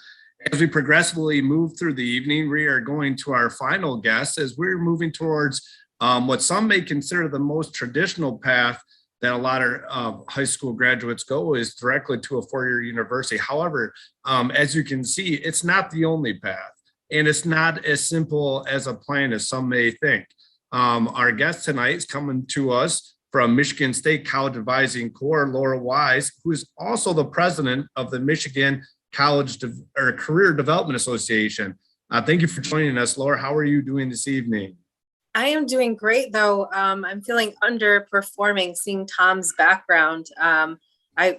as we progressively move through the evening, we are going to our final guest as we're moving towards what some may consider the most traditional path that a lot of high school graduates go is directly to a four-year university. However, as you can see, it's not the only path. And it's not as simple as a plan as some may think. Our guest tonight is coming to us from Michigan State College Advising Corps, Laura Wise, who is also the president of the Michigan Career Development Association. Thank you for joining us, Laura. How are you doing this evening? I am doing great, though. I'm feeling underperforming seeing Tom's background.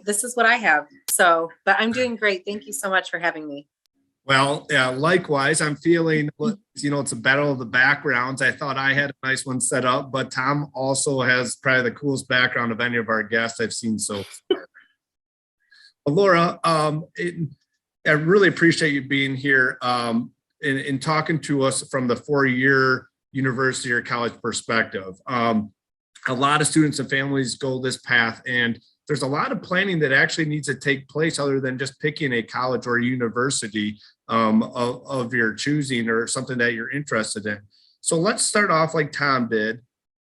This is what I have. But I'm doing great. Thank you so much for having me. Well, yeah, likewise, I'm feeling, it's a battle of the backgrounds. I thought I had a nice one set up, but Tom also has probably the coolest background of any of our guests I've seen so far. Well, Laura, I really appreciate you being here and talking to us from the four-year university or college perspective. A lot of students and families go this path, and there's a lot of planning that actually needs to take place other than just picking a college or a university of your choosing or something that you're interested in. So let's start off like Tom did,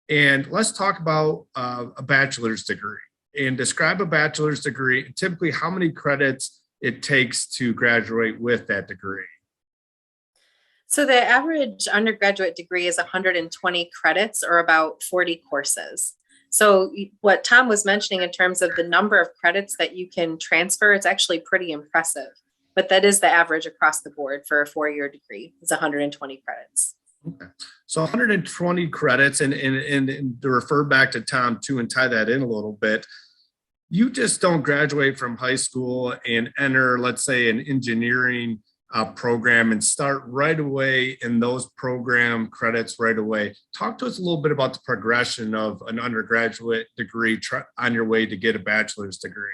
and let's talk about a bachelor's degree. and describe a bachelor's degree, typically how many credits it takes to graduate with that degree. So the average undergraduate degree is 120 credits or about 40 courses. So what Tom was mentioning in terms of the number of credits that you can transfer, it's actually pretty impressive. But that is the average across the board for a four-year degree, is 120 credits. Okay. So 120 credits, and to refer back to Tom too and tie that in a little bit, you just don't graduate from high school and enter, let's say, an engineering program and start right away in those program credits right away. Talk to us a little bit about the progression of an undergraduate degree on your way to get a bachelor's degree.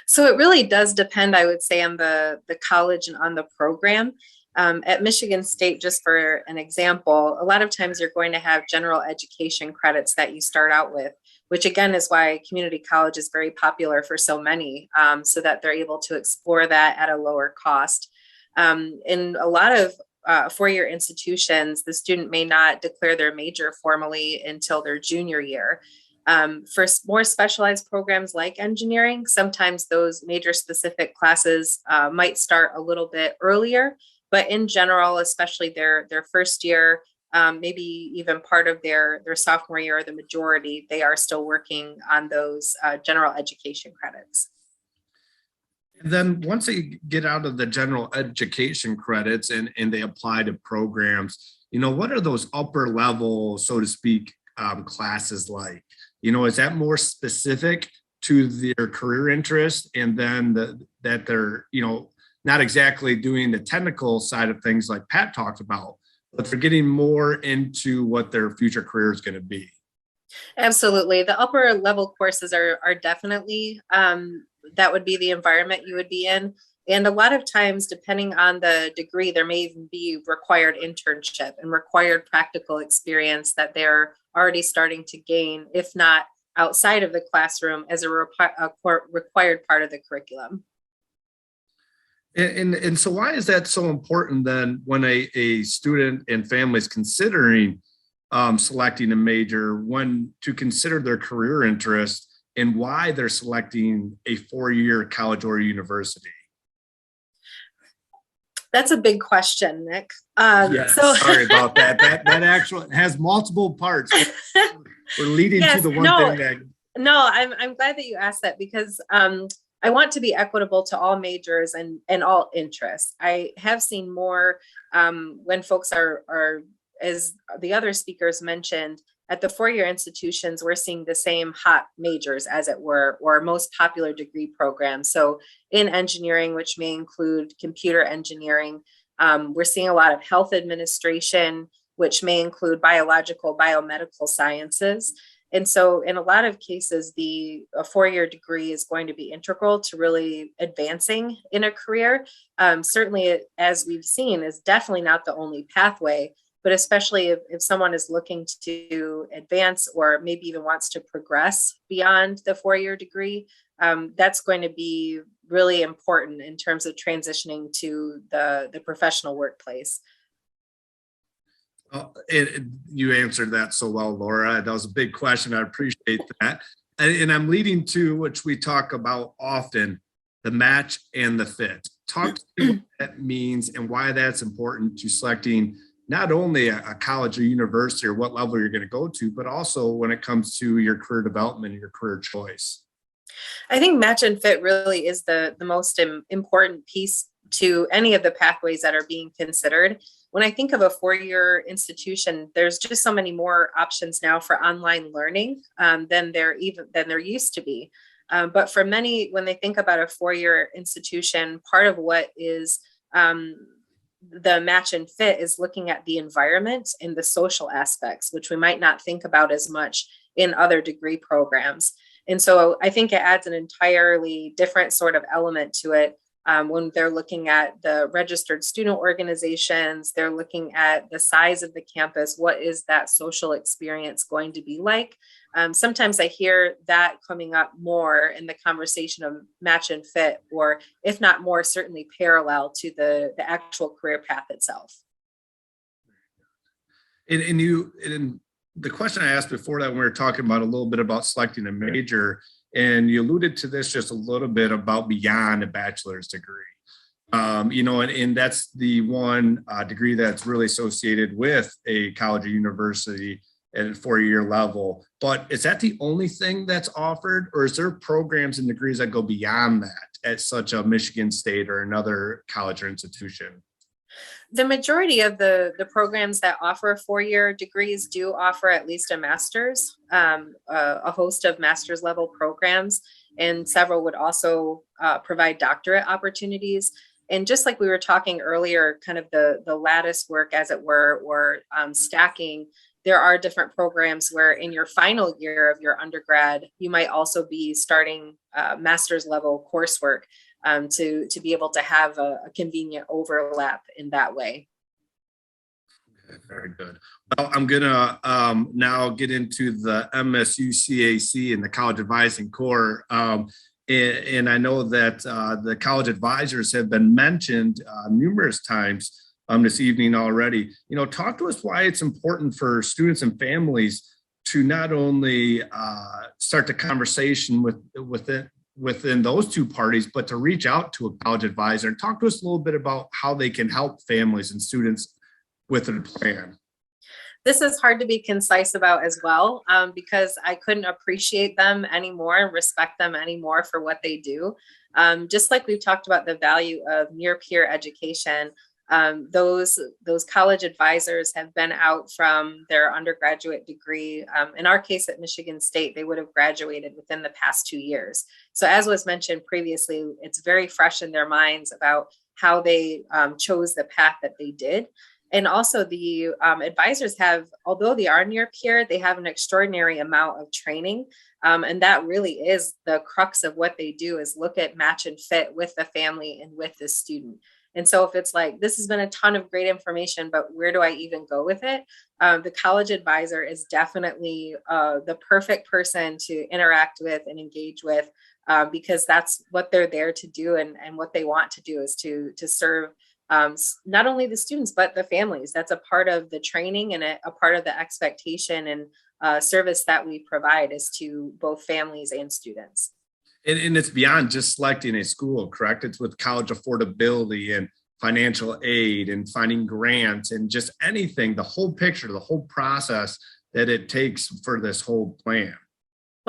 So it really does depend, I would say, on the college and on the program. At Michigan State, just for an example, a lot of times you're going to have general education credits that you start out with, which again is why community college is very popular for so many, so that they're able to explore that at a lower cost. In a lot of four-year institutions, the student may not declare their major formally until their junior year. For more specialized programs like engineering, sometimes those major specific classes might start a little bit earlier, but in general, especially their first year, maybe even part of their sophomore year, or the majority, they are still working on those general education credits. And then once they get out of the general education credits and they apply to programs, what are those upper level, so to speak, classes like? Is that more specific to their career interest, and then that they're, not exactly doing the technical side of things like Pat talked about, but they're getting more into what their future career is going to be? Absolutely. The upper level courses are definitely, that would be the environment you would be in. And a lot of times, depending on the degree, there may even be required internship and required practical experience that they're already starting to gain, if not outside of the classroom, as a required part of the curriculum. And so why is that so important then when a student and family is considering selecting a major, when to consider their career interest and why they're selecting a four-year college or university? That's a big question, Nick. Sorry about that. That actually has multiple parts. We're leading to the one thing that. No, I'm glad that you asked that, because I want to be equitable to all majors and all interests. I have seen more when folks are, as the other speakers mentioned, at the four-year institutions, we're seeing the same hot majors, as it were, or most popular degree programs. So in engineering, which may include computer engineering, we're seeing a lot of health administration, which may include biological, biomedical sciences. And so in a lot of cases, a four-year degree is going to be integral to really advancing in a career. Certainly, as we've seen, is definitely not the only pathway, but especially if someone is looking to advance or maybe even wants to progress beyond the four-year degree, that's going to be really important in terms of transitioning to the professional workplace. You answered that so well, Laura. That was a big question. I appreciate that. And I'm leading to, which we talk about often, the match and the fit. Talk to me what that means and why that's important to selecting not only a college or university or what level you're going to go to, but also when it comes to your career development and your career choice. I think match and fit really is the most important piece to any of the pathways that are being considered. When I think of a four-year institution, there's just so many more options now for online learning than there used to be. But for many, when they think about a four-year institution, part of what is the match and fit is looking at the environment and the social aspects, which we might not think about as much in other degree programs. And so I think it adds an entirely different sort of element to it. When they're looking at the registered student organizations, they're looking at the size of the campus. What is that social experience going to be like? Sometimes I hear that coming up more in the conversation of match and fit, or if not more, certainly parallel to the actual career path itself. And the question I asked before that, we were talking about a little bit about selecting a major, and you alluded to this just a little bit about beyond a bachelor's degree. And that's the one degree that's really associated with a college or university at a 4-year level. But is that the only thing that's offered, or is there programs and degrees that go beyond that at such a Michigan State or another college or institution? The majority of the programs that offer 4-year degrees do offer at least a master's, a host of master's level programs, and several would also provide doctorate opportunities. And just like we were talking earlier, kind of the lattice work, as it were, or stacking, there are different programs where in your final year of your undergrad, you might also be starting master's level coursework to be able to have a convenient overlap in that way. Okay, very good. Well, I'm gonna now get into the MSU CAC and the College Advising Corps. And I know that the college advisors have been mentioned numerous times this evening already. Talk to us why it's important for students and families to not only start the conversation within those two parties, but to reach out to a college advisor, and talk to us a little bit about how they can help families and students with their plan. This is hard to be concise about as well, because I couldn't appreciate them anymore and respect them anymore for what they do. Just like we've talked about the value of near peer education, those college advisors have been out from their undergraduate degree. In our case at Michigan State, they would have graduated within the past 2 years. So as was mentioned previously, it's very fresh in their minds about how they chose the path that they did. And also the advisors have, although they are near peer, they have an extraordinary amount of training. And that really is the crux of what they do, is look at match and fit with the family and with the student. And so if it's like, this has been a ton of great information, but where do I even go with it? The college advisor is definitely the perfect person to interact with and engage with, because that's what they're there to do. And what they want to do is to serve not only the students, but the families. That's a part of the training and a part of the expectation and service that we provide is to both families and students. And it's beyond just selecting a school, correct? It's with college affordability and financial aid and finding grants and just anything, the whole picture, the whole process that it takes for this whole plan.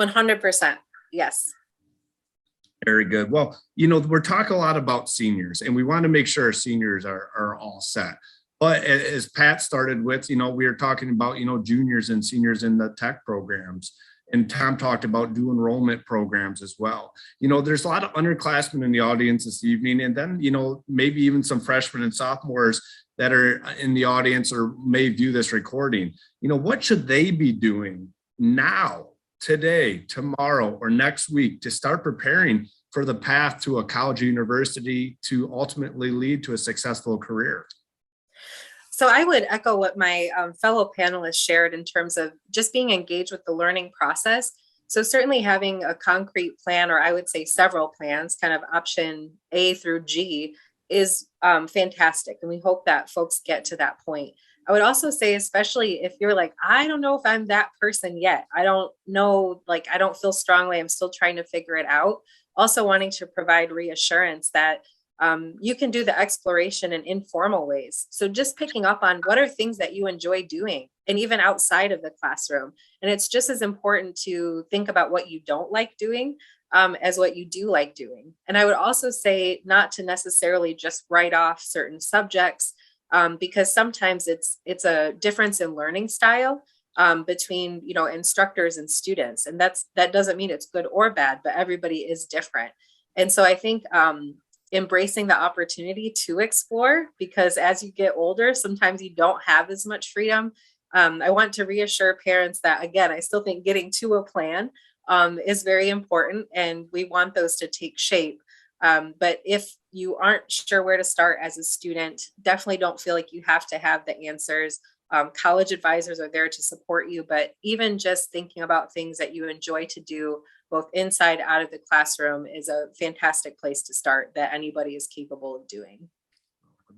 100%. Yes. Very good. Well, we're talking a lot about seniors, and we want to make sure our seniors are all set. But as Pat started with, we are talking about, juniors and seniors in the tech programs. And Tom talked about dual enrollment programs as well. There's a lot of underclassmen in the audience this evening, and then, maybe even some freshmen and sophomores that are in the audience or may view this recording. What should they be doing now, today, tomorrow, or next week to start preparing for the path to a college or university to ultimately lead to a successful career? So I would echo what my fellow panelists shared in terms of just being engaged with the learning process. So certainly having a concrete plan, or I would say several plans, kind of option A through G, is fantastic. And we hope that folks get to that point. I would also say, especially if you're like, I don't know if I'm that person yet. I don't know, I don't feel strongly. I'm still trying to figure it out. Also wanting to provide reassurance that you can do the exploration in informal ways. So just picking up on what are things that you enjoy doing, and even outside of the classroom. And it's just as important to think about what you don't like doing as what you do like doing. And I would also say not to necessarily just write off certain subjects, because sometimes it's a difference in learning style between instructors and students. And that doesn't mean it's good or bad, but everybody is different. And so I think embracing the opportunity to explore, because as you get older, sometimes you don't have as much freedom. I want to reassure parents that, again, I still think getting to a plan is very important, and we want those to take shape. But if you aren't sure where to start as a student, definitely don't feel like you have to have the answers. College advisors are there to support you, but even just thinking about things that you enjoy to do, both inside out of the classroom, is a fantastic place to start that anybody is capable of doing.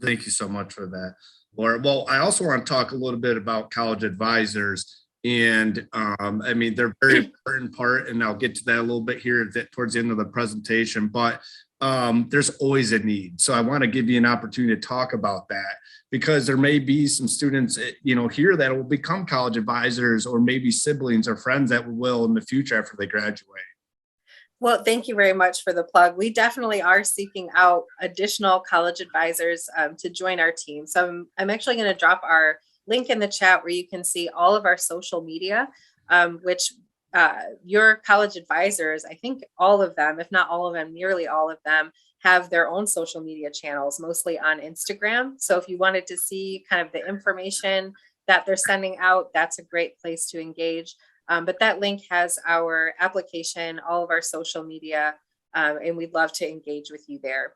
Thank you so much for that, Laura. Well, I also want to talk a little bit about college advisors And I mean, they're very important part, and I'll get to that a little bit here towards the end of the presentation, but there's always a need. So I want to give you an opportunity to talk about that, because there may be some students, here that will become college advisors, or maybe siblings or friends that will in the future after they graduate. Well, thank you very much for the plug. We definitely are seeking out additional college advisors to join our team. So I'm actually going to drop our link in the chat where you can see all of our social media, which your college advisors, I think all of them, if not all of them, nearly all of them, have their own social media channels, mostly on Instagram. So if you wanted to see kind of the information that they're sending out, that's a great place to engage. But that link has our application, all of our social media, and we'd love to engage with you there.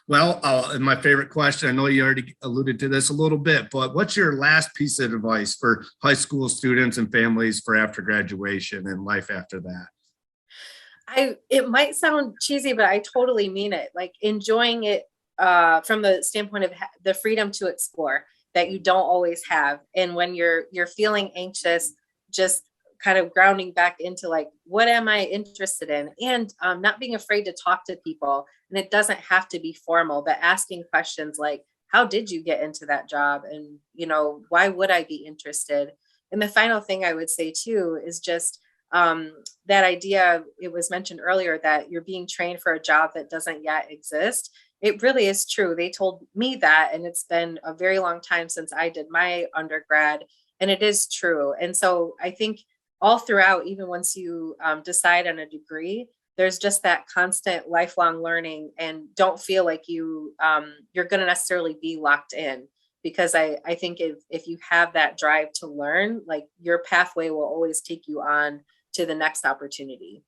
Well, my favorite question, I know you already alluded to this a little bit, but what's your last piece of advice for high school students and families for after graduation and life after that? It might sound cheesy, but I totally mean it. Like enjoying it from the standpoint of the freedom to explore that you don't always have. And when you're feeling anxious, just kind of grounding back into like, what am I interested in? And not being afraid to talk to people. And it doesn't have to be formal, but asking questions like, how did you get into that job? And, why would I be interested? And the final thing I would say too, is just that idea, it was mentioned earlier that you're being trained for a job that doesn't yet exist. It really is true. They told me that, and it's been a very long time since I did my undergrad, and it is true. And so I think all throughout, even once you decide on a degree, there's just that constant lifelong learning, and don't feel like you're going to necessarily be locked in, because I think if you have that drive to learn, like your pathway will always take you on to the next opportunity.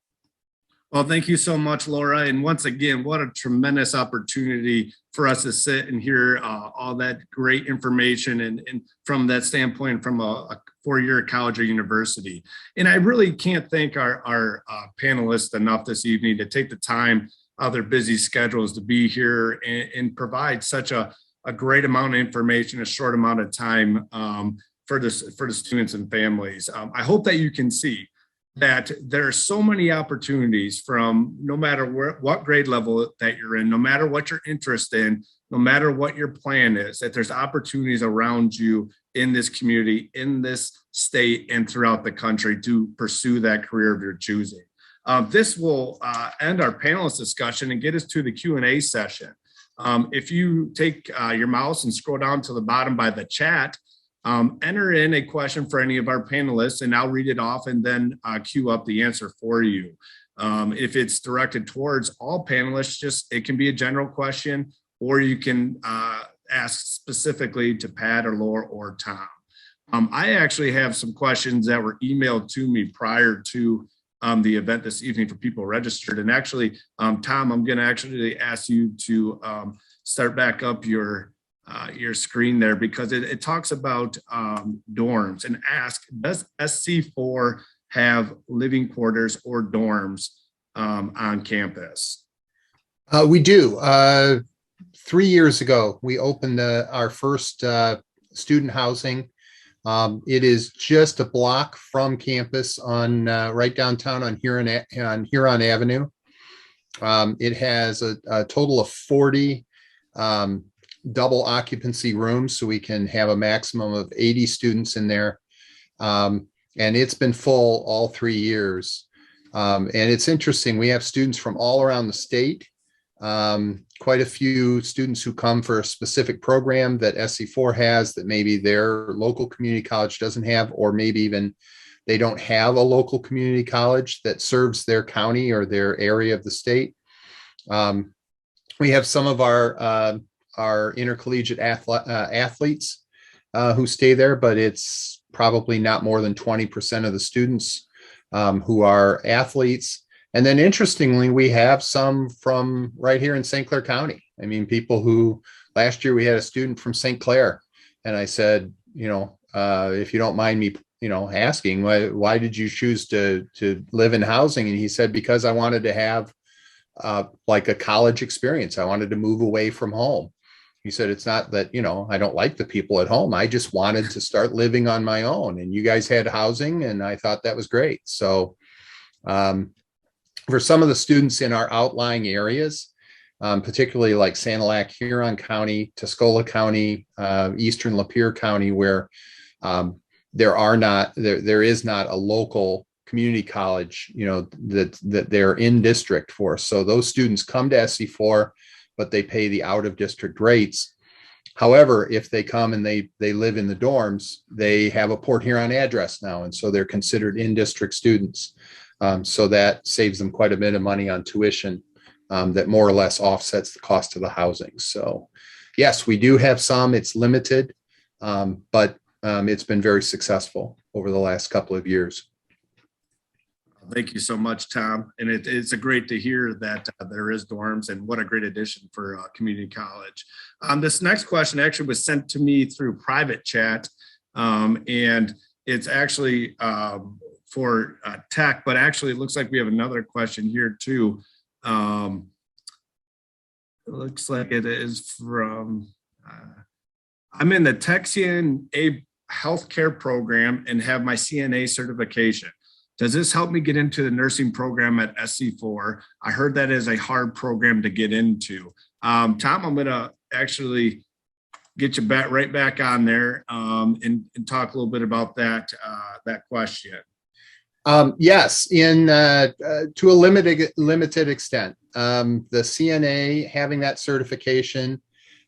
Well, thank you so much, Laura. And once again, what a tremendous opportunity for us to sit and hear all that great information and from that standpoint, from a four-year college or university. And I really can't thank our panelists enough this evening to take the time out of their busy schedules to be here and provide such a great amount of information in a short amount of time for the students and families. I hope that you can see that there are so many opportunities, from no matter what grade level that you're in, no matter what you're interested in, no matter what your plan is, that there's opportunities around you in this community, in this state, and throughout the country to pursue that career of your choosing. This will end our panelist discussion and get us to the Q&A session. If you take your mouse and scroll down to the bottom by the chat, enter in a question for any of our panelists, and I'll read it off and then queue up the answer for you. If it's directed towards all panelists, it can be a general question, or you can ask specifically to Pat or Laura or Tom. I actually have some questions that were emailed to me prior to the event this evening for people registered. And actually, Tom, I'm going to actually ask you to start back up your screen there, because it talks about dorms, and ask, does SC4 have living quarters or dorms on campus? We do. 3 years ago, we opened our first student housing. It is just a block from campus on right downtown on Huron Avenue. It has a total of 40 double occupancy rooms, so we can have a maximum of 80 students in there. And it's been full all 3 years. And it's interesting, we have students from all around the state. Quite a few students who come for a specific program that SC4 has that maybe their local community college doesn't have, or maybe even they don't have a local community college that serves their county or their area of the state. We have some of our intercollegiate athletes who stay there, but it's probably not more than 20% of the students who are athletes. And then interestingly, we have some from right here in St. Clair County. I mean, people who, last year we had a student from St. Clair, and I said, if you don't mind me, asking, why did you choose to live in housing? And he said, because I wanted to have like a college experience. I wanted to move away from home. He said, it's not that, I don't like the people at home. I just wanted to start living on my own. And you guys had housing, and I thought that was great. So for some of the students in our outlying areas, particularly like Sanilac, Huron County, Tuscola County, Eastern Lapeer County, where there is not a local community college, that they're in district for. So those students come to SC4, but they pay the out of district rates. However, if they come and they live in the dorms, they have a Port Huron address now. And so they're considered in district students. So that saves them quite a bit of money on tuition that more or less offsets the cost of the housing. So yes, we do have some, it's limited, but it's been very successful over the last couple of years. Thank you so much, Tom. And it's great to hear that there is dorms, and what a great addition for community college. This next question actually was sent to me through private chat, and it's actually for tech, but actually it looks like we have another question here too. It looks like it is from, I'm in the Tech CNA healthcare program and have my CNA certification. Does this help me get into the nursing program at SC4? I heard that is a hard program to get into. Tom, I'm going to actually get you right back on there and talk a little bit about that question. Yes, to a limited extent. The CNA having that certification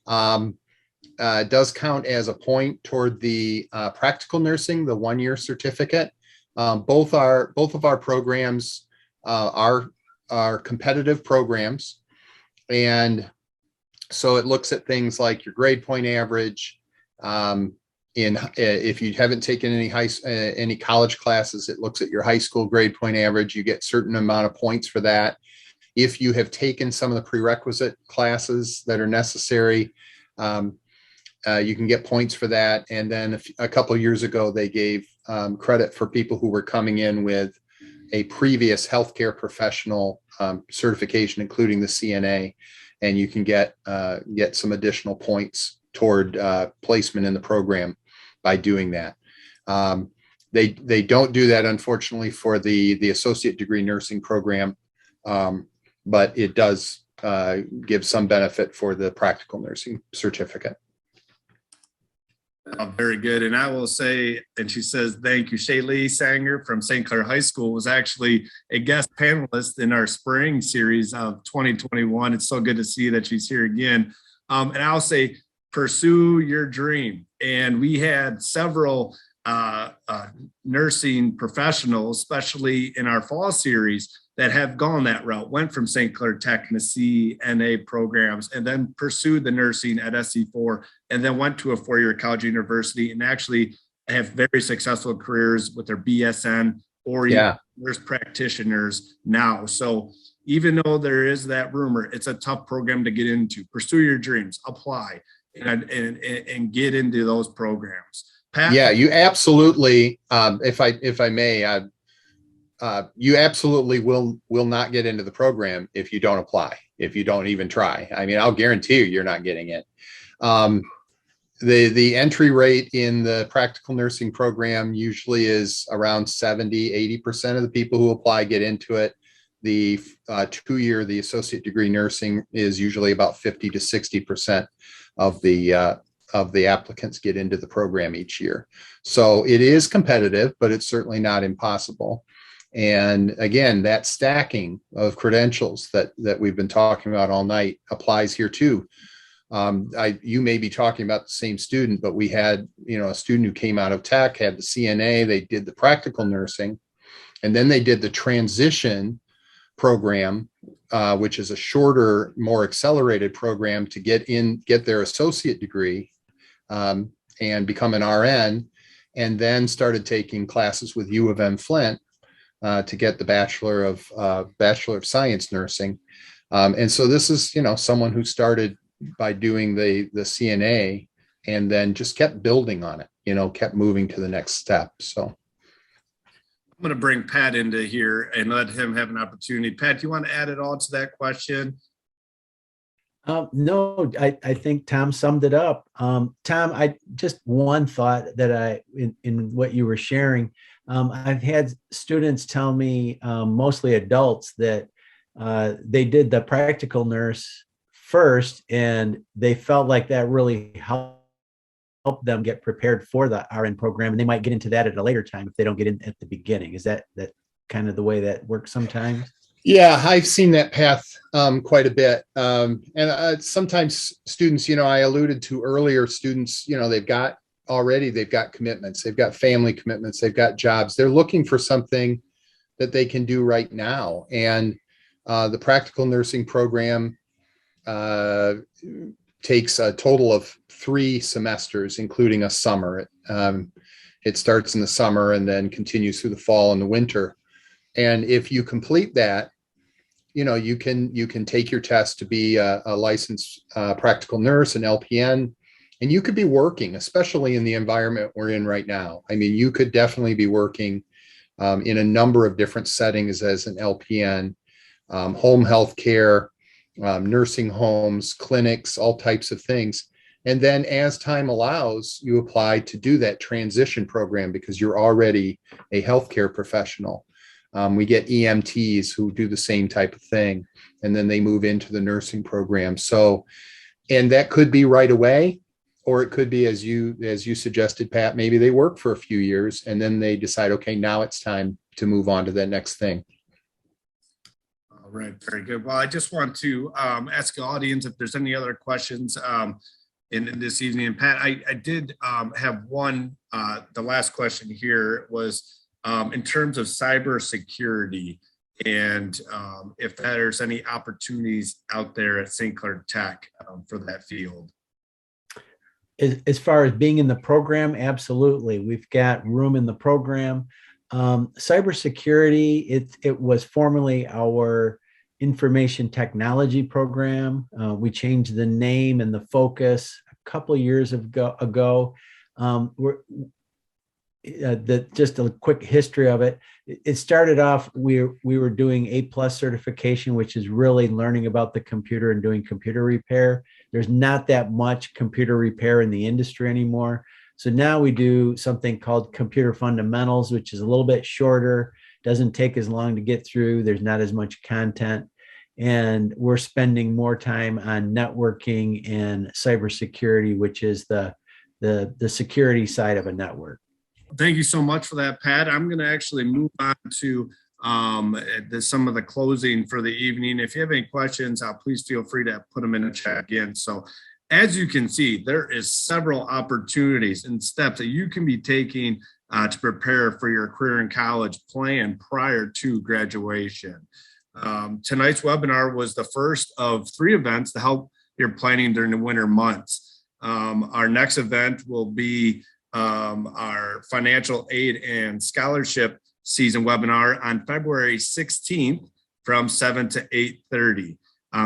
does count as a point toward the practical nursing, the 1-year certificate. Both of our programs are competitive programs, and so it looks at things like your grade point average. If you haven't taken any college classes, it looks at your high school grade point average. You get certain amount of points for that. If you have taken some of the prerequisite classes that are necessary, you can get points for that. And then a couple of years ago, they gave credit for people who were coming in with a previous healthcare professional certification, including the CNA, and you can get some additional points toward placement in the program by doing that. They don't do that, unfortunately, for the associate degree nursing program, but it does give some benefit for the practical nursing certificate. Very good. And I will say, and she says, thank you. Shaylee Sanger from St. Clair High School was actually a guest panelist in our spring series of 2021. It's so good to see that she's here again. And I'll say, pursue your dream. And we had several nursing professionals, especially in our fall series, that have gone that route, went from St. Clair Tech and the CNA programs, and then pursued the nursing at SC4, and then went to a 4-year college university and actually have very successful careers with their BSN or nurse practitioners now. So even though there is that rumor, it's a tough program to get into. Pursue your dreams, apply, and get into those programs. Pat? Yeah, you absolutely, if I may, you absolutely will not get into the program if you don't apply, if you don't even try. I mean, I'll guarantee you're not getting it. The entry rate in the practical nursing program usually is around 70-80% of the people who apply get into it. The 2-year, the associate degree nursing, is usually about 50 to 60% of the applicants get into the program each year. So it is competitive, but it's certainly not impossible. And again, that stacking of credentials that we've been talking about all night applies here too. You may be talking about the same student, but we had, a student who came out of tech, had the CNA, they did the practical nursing, and then they did the transition program, which is a shorter, more accelerated program to get their associate degree and become an RN, and then started taking classes with U of M Flint to get the Bachelor of Science Nursing. And so this is, someone who started by doing the CNA and then just kept building on it, kept moving to the next step. So I'm going to bring Pat into here and let him have an opportunity. Pat, do you want to add it all to that question? No, I think Tom summed it up. Tom, I just one thought that in what you were sharing. I've had students tell me, mostly adults, that they did the practical nurse first, and they felt like that really helped them get prepared for the RN program, and they might get into that at a later time if they don't get in at the beginning. Is that kind of the way that works sometimes? Yeah, I've seen that path quite a bit. And sometimes students, I alluded to earlier, students, they've got commitments, they've got family commitments, they've got jobs. They're looking for something that they can do right now. And the practical nursing program takes a total of 3 semesters, including a summer. It starts in the summer and then continues through the fall and the winter. And if you complete that, you can take your test to be a licensed practical nurse, an LPN, and you could be working, especially in the environment we're in right now. I mean, you could definitely be working in a number of different settings as an LPN, home health care, nursing homes, clinics, all types of things. And then as time allows, you apply to do that transition program because you're already a healthcare professional. We get EMTs who do the same type of thing, and then they move into the nursing program. So, and that could be right away, or it could be, as you suggested, Pat, maybe they work for a few years and then they decide, okay, now it's time to move on to that next thing. All right, very good. Well, I just want to ask the audience if there's any other questions in this evening. And Pat, I did have one. The last question here was, in terms of cybersecurity, and if there's any opportunities out there at St. Clair Tech for that field. As far as being in the program, absolutely. We've got room in the program. Cybersecurity, it was formerly our information technology program. We changed the name and the focus a couple of years ago. Just a quick history of it. It started off, we were doing A+ certification, which is really learning about the computer and doing computer repair. There's not that much computer repair in the industry anymore. So now we do something called computer fundamentals, which is a little bit shorter, doesn't take as long to get through. There's not as much content. And we're spending more time on networking and cybersecurity, which is the security side of a network. Thank you so much for that, Pat. I'm going to actually move on to some of the closing for the evening. If you have any questions, please feel free to put them in the chat again. So as you can see, there is several opportunities and steps that you can be taking to prepare for your career in college plan prior to graduation. Tonight's webinar was the first of 3 events to help your planning during the winter months. Our next event will be our financial aid and scholarship season webinar on February 16th from 7 to 8:30.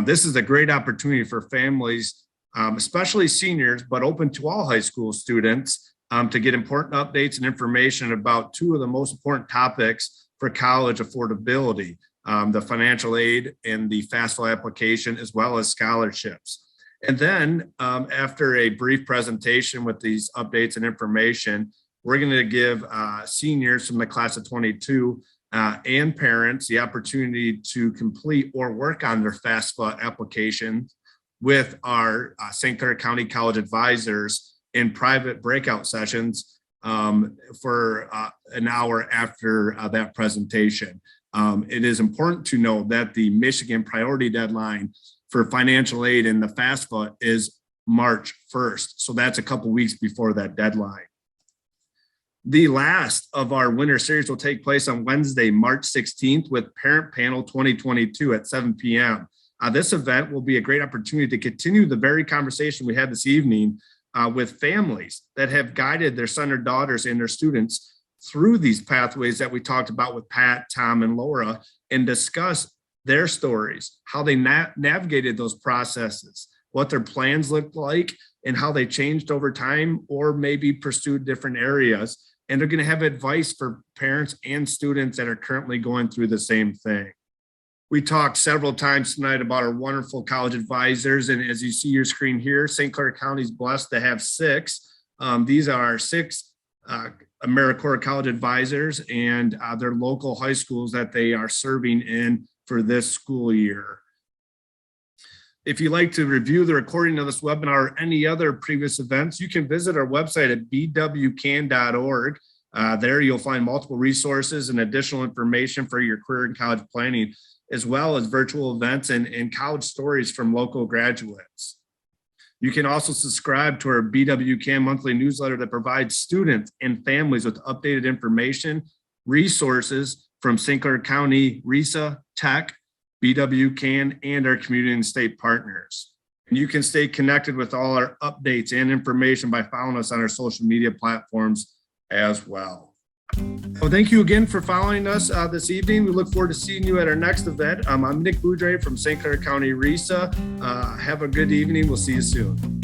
This is a great opportunity for families, especially seniors, but open to all high school students, to get important updates and information about 2 of the most important topics for college affordability, the financial aid and the FAFSA application, as well as scholarships. And then after a brief presentation with these updates and information, we're going to give seniors from the class of 22 and parents the opportunity to complete or work on their FAFSA application with our St. Clair County College advisors in private breakout sessions for an hour after that presentation. It is important to note that the Michigan priority deadline for financial aid in the FAFSA is March 1st. So that's a couple weeks before that deadline. The last of our winter series will take place on Wednesday, March 16th with Parent Panel 2022 at 7 p.m. This event will be a great opportunity to continue the very conversation we had this evening with families that have guided their son or daughters and their students through these pathways that we talked about with Pat, Tom, and Laura, and discuss their stories, how they navigated those processes, what their plans looked like, and how they changed over time or maybe pursued different areas. And they're going to have advice for parents and students that are currently going through the same thing. We talked several times tonight about our wonderful college advisors. And as you see your screen here, St. Clair County is blessed to have 6. These are our 6 AmeriCorps College advisors and their local high schools that they are serving in for this school year. If you'd like to review the recording of this webinar or any other previous events, you can visit our website at bwcan.org. There you'll find multiple resources and additional information for your career and college planning, as well as virtual events and college stories from local graduates. You can also subscribe to our BWCAN monthly newsletter that provides students and families with updated information, resources from St. Clair County, RESA, Tech, BWCAN, and our community and state partners. And you can stay connected with all our updates and information by following us on our social media platforms as well. Well, thank you again for following us this evening. We look forward to seeing you at our next event. I'm Nick Boudre from St. Clair County RESA. Have a good evening. We'll see you soon.